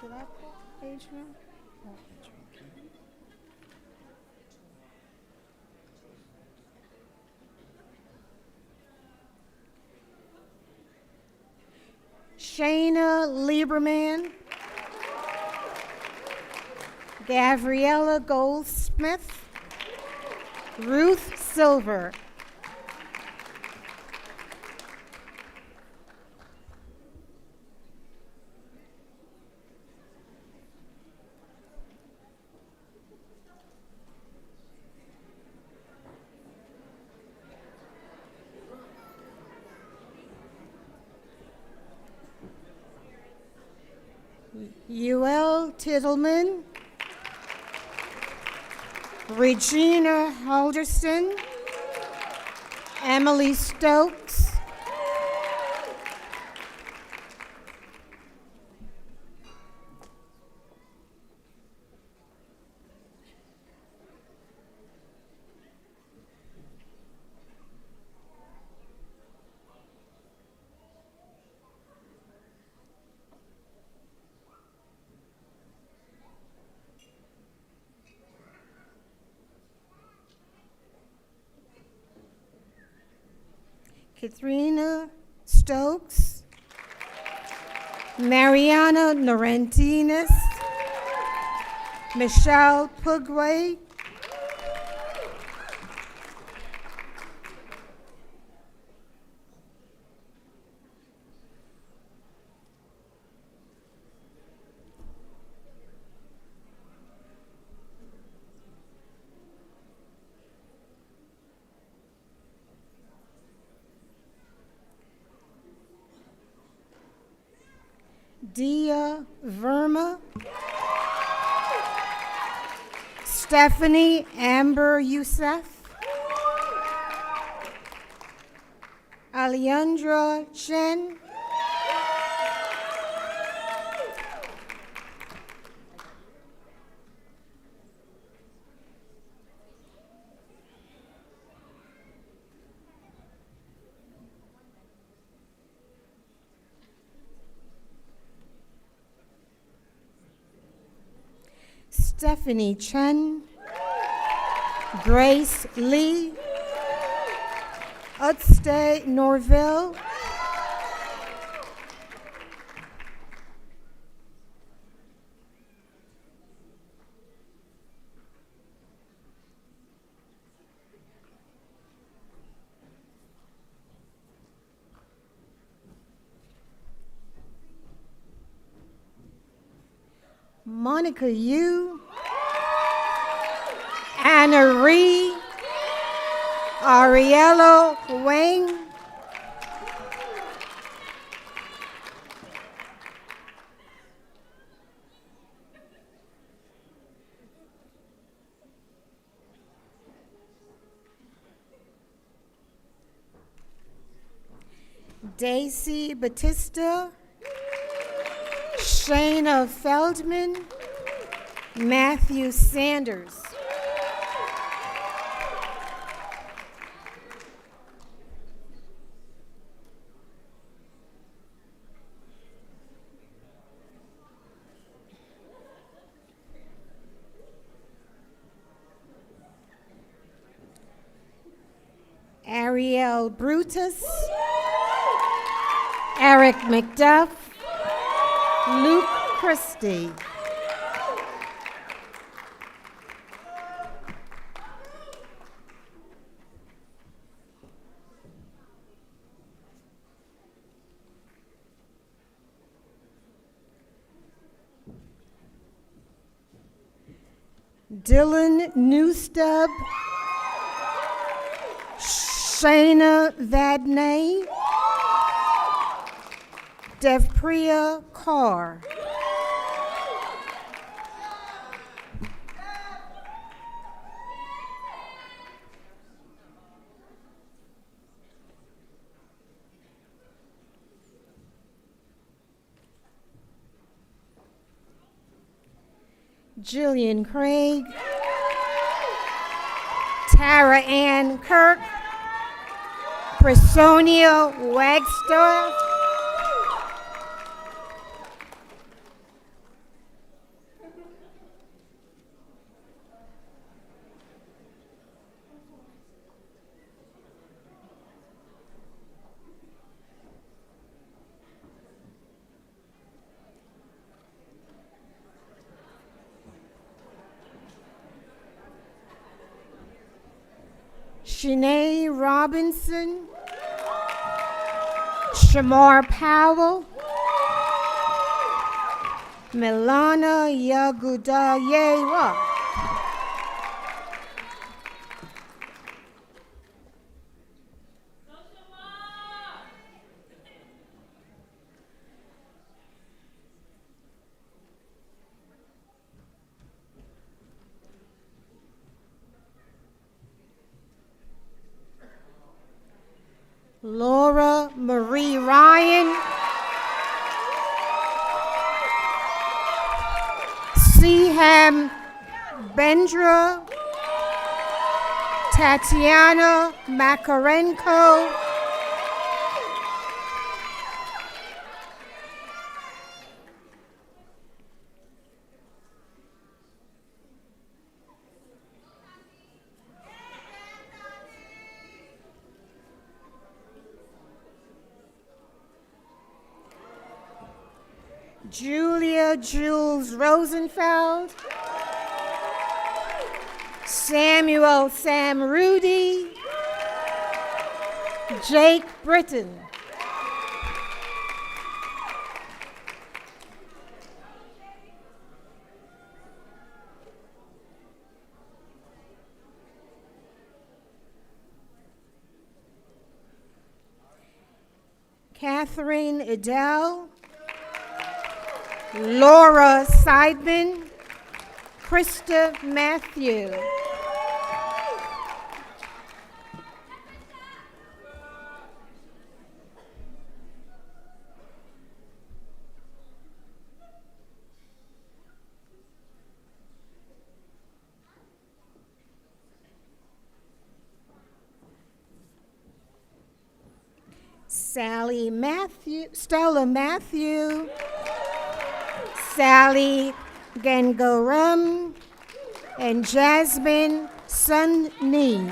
H: did I put Adrian? No, Adrian. Shayna Lieberman, Gabriella Goldsmith, Ruth Silver, Yuel Tittleman, Regina Halderson, Emily Stokes, Katharina Stokes, Mariana Norentinas, Michelle Pugway, Dia Verma, Stephanie Amber Youssef, Alejandra Chen, Stephanie Chen, Grace Lee, Utste Norville, Monica Yu, Anna Ree, Ariella Wang, Daisy Batista, Shayna Feldman, Matthew Sanders. Ariel Brutus, Eric McDuff, Luke Christie. Dylan Newstub, Shayna Vadney, Devpriya Kaur. Jillian Craig, Tara Ann Kirk, Presonia Wagstaff, Shanae Robinson, Shamar Powell, Milana Yagudayewa. Laura Marie Ryan, Siham Bendra, Tatiana Makarenko, Julia Jules Rosenfeld, Samuel Sam Rudy, Jake Britton. Catherine Adele, Laura Seidman, Krista Matthew. Stella Matthew, Sally Gangaram, and Jasmine Sunni.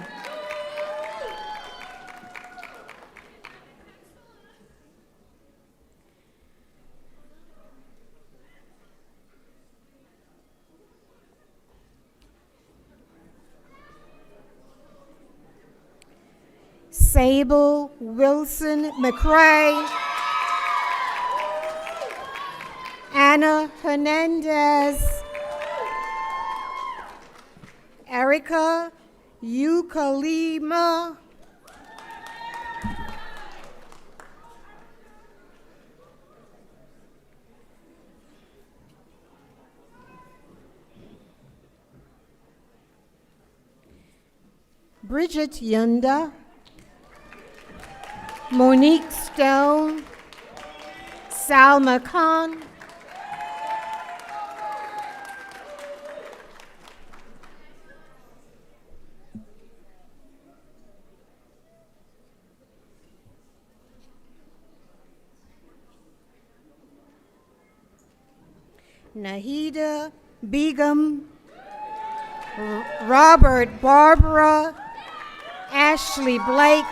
H: Sable Wilson McRae, Anna Hernandez, Erica Ukalima, Bridget Yunda, Monique Stone, Salma Khan, Nahida Begum, Robert Barbara, Ashley Blake,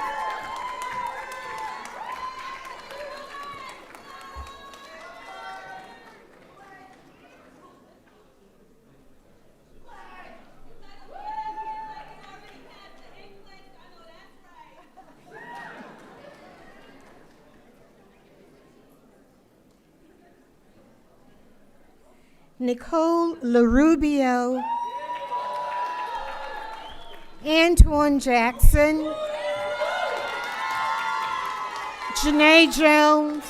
H: Nicole LaRubio, Antoine Jackson, Janae Jones,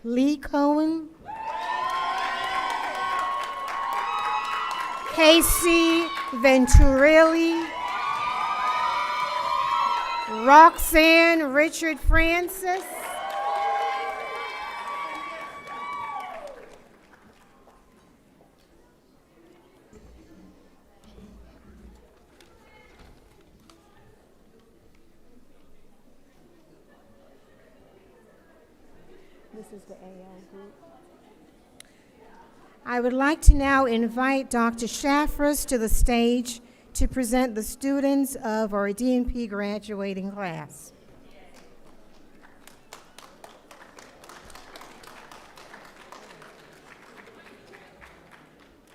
H: Lee Cohen, Casey Venturelli, Roxanne Richard Francis, I would like to now invite Dr. Shafras to the stage to present the students of our DNP graduating class.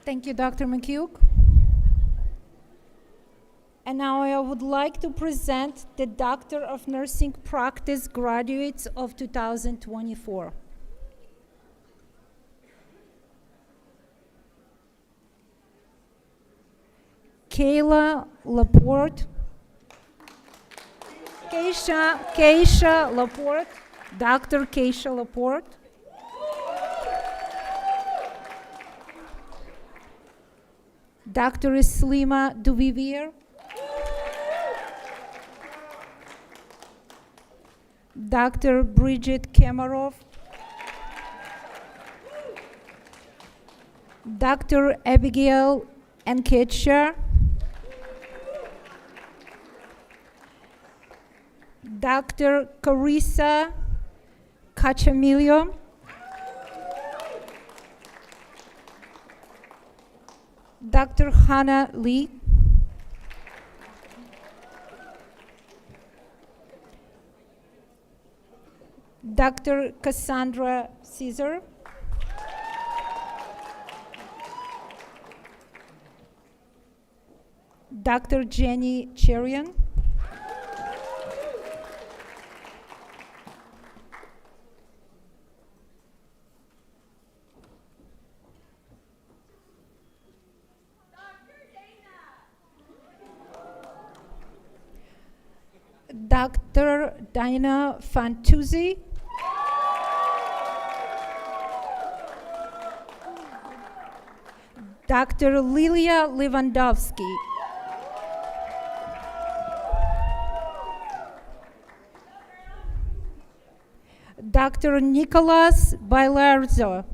I: Thank you, Dr. McHugh. And now I would like to present the Doctor of Nursing Practice graduates of 2024. Kayla Laporte, Keisha Laporte, Dr. Keisha Laporte. Dr. Slima Duvivier, Dr. Bridget Kemarov, Dr. Abigail Nketsha, Dr. Carissa Cachamilio, Dr. Hannah Lee, Dr. Cassandra Caesar, Dr. Jenny Cherian, Dr. Dina Fantuzzi, Dr. Lilia Lewandowski, Dr. Nicolas Bailarzo,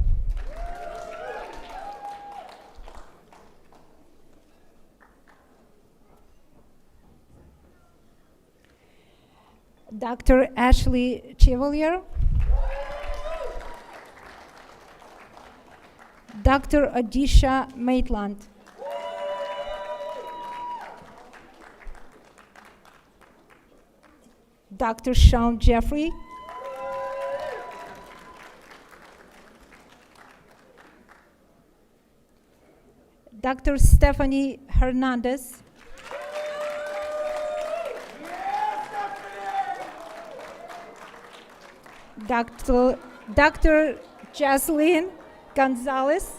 I: Dr. Ashley Chevalier, Dr. Adisha Maitland, Dr. Sean Jeffrey, Dr. Stephanie Hernandez, Dr. Jocelyn Gonzalez,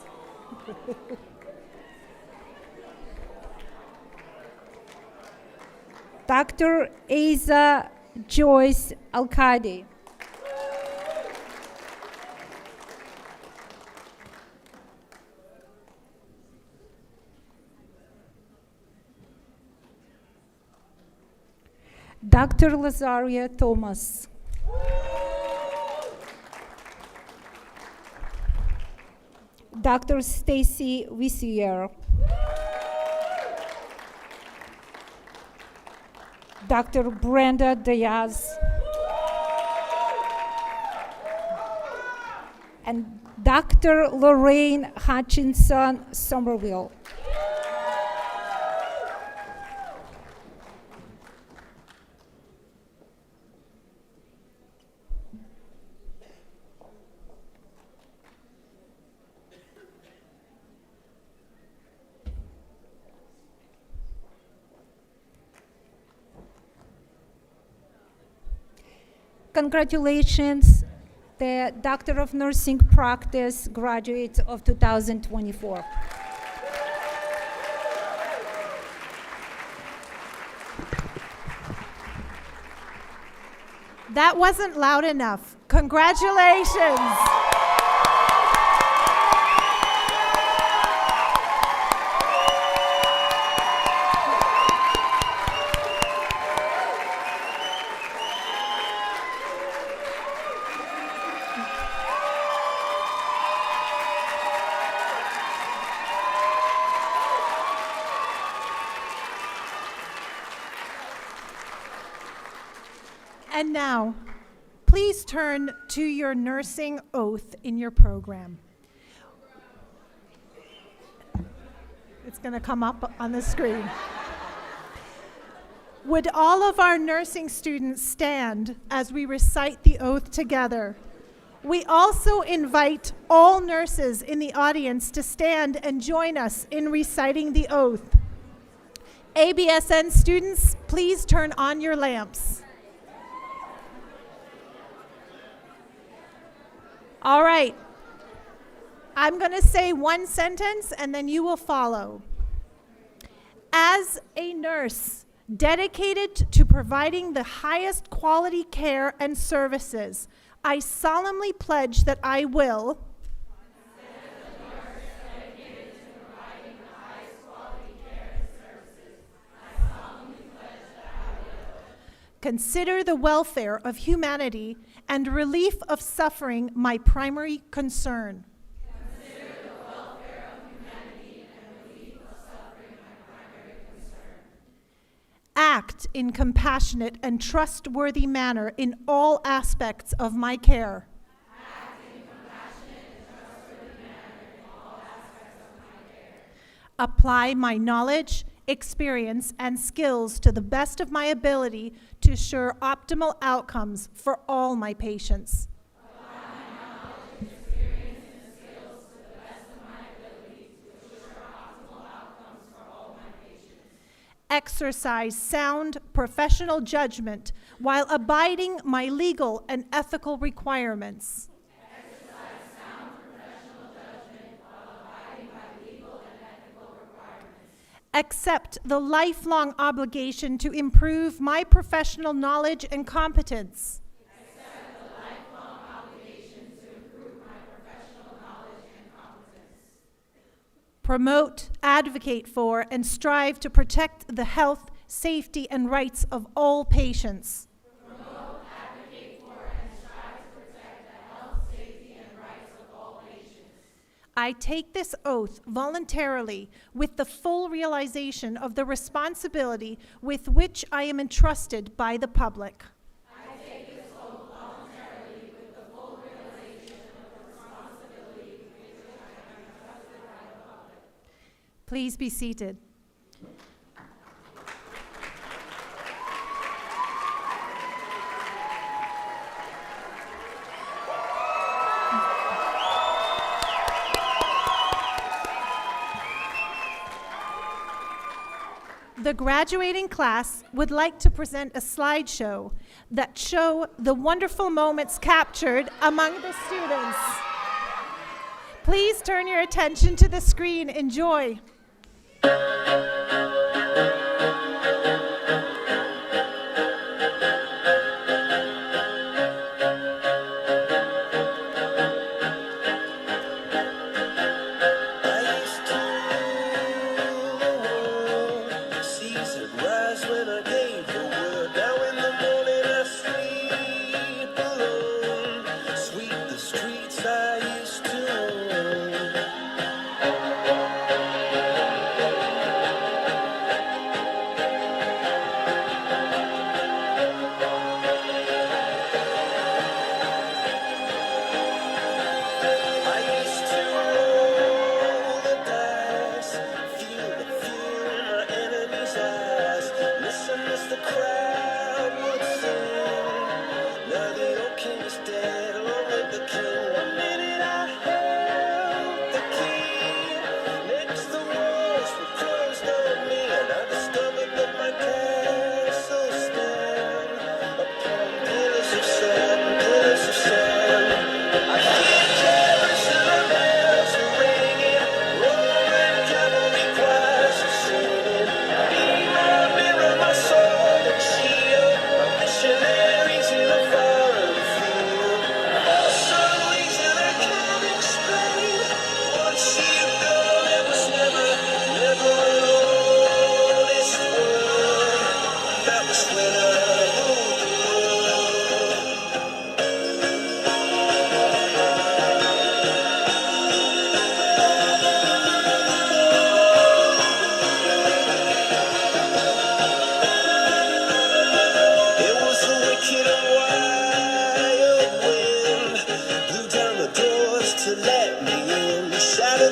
I: Dr. Asa Joyce Alkadi. Dr. Lazaria Thomas. Dr. Stacy Wissier. Dr. Brenda Diaz. And Dr. Lorraine Hutchinson Somerville. Congratulations, the Doctor of Nursing Practice graduates of 2024.
A: That wasn't loud enough. Congratulations. And now, please turn to your nursing oath in your program. It's going to come up on the screen. Would all of our nursing students stand as we recite the oath together? We also invite all nurses in the audience to stand and join us in reciting the oath. ABSN students, please turn on your lamps. All right. I'm going to say one sentence and then you will follow. As a nurse dedicated to providing the highest quality care and services, I solemnly pledge that I will consider the welfare of humanity and relief of suffering my primary concern. Consider the welfare of humanity and relief of suffering my primary concern. Act in compassionate and trustworthy manner in all aspects of my care. Act in compassionate and trustworthy manner in all aspects of my care. Apply my knowledge, experience, and skills to the best of my ability to assure optimal outcomes for all my patients. Apply my knowledge, experience, and skills to the best of my ability to assure optimal outcomes for all my patients. Exercise sound professional judgment while abiding my legal and ethical requirements. Accept the lifelong obligation to improve my professional knowledge and competence. Accept the lifelong obligation to improve my professional knowledge and competence. Promote, advocate for, and strive to protect the health, safety, and rights of all patients. Promote, advocate for, and strive to protect the health, safety, and rights of all patients. I take this oath voluntarily with the full realization of the responsibility with which I am entrusted by the public. I take this oath voluntarily with the full realization of the responsibility with which I am entrusted by the public. Please be seated. The graduating class would like to present a slideshow that show the wonderful moments captured among the students. Please turn your attention to the screen. Enjoy.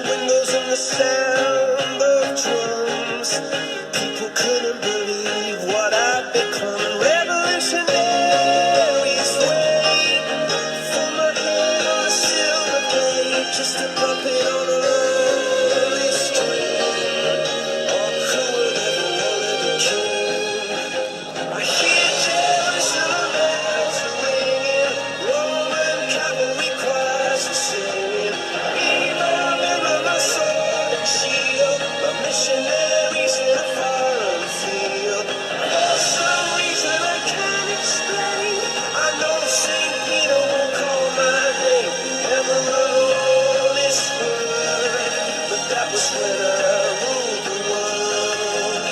J: the windows and the sound of drums. People couldn't believe what I'd become. Revolutionaries wait for my head on a silver blade, just a puppet on a lonely string. Oh, who would ever wanna be king? I hear Jerusalem bells ringing, Roman cavalry choirs are singing. Mirror, mirror, my sword and shield, my missionaries in a foreign field. For some reason I can't explain, I know St. Peter will call my name. Never alone this word, but that was when I ruled the world.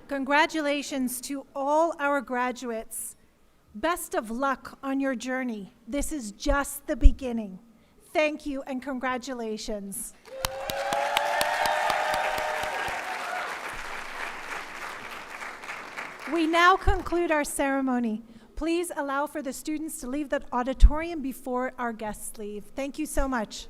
A: Congratulations to all our graduates. Best of luck on your journey. This is just the beginning. Thank you and congratulations. We now conclude our ceremony. Please allow for the students to leave the auditorium before our guests leave. Thank you so much.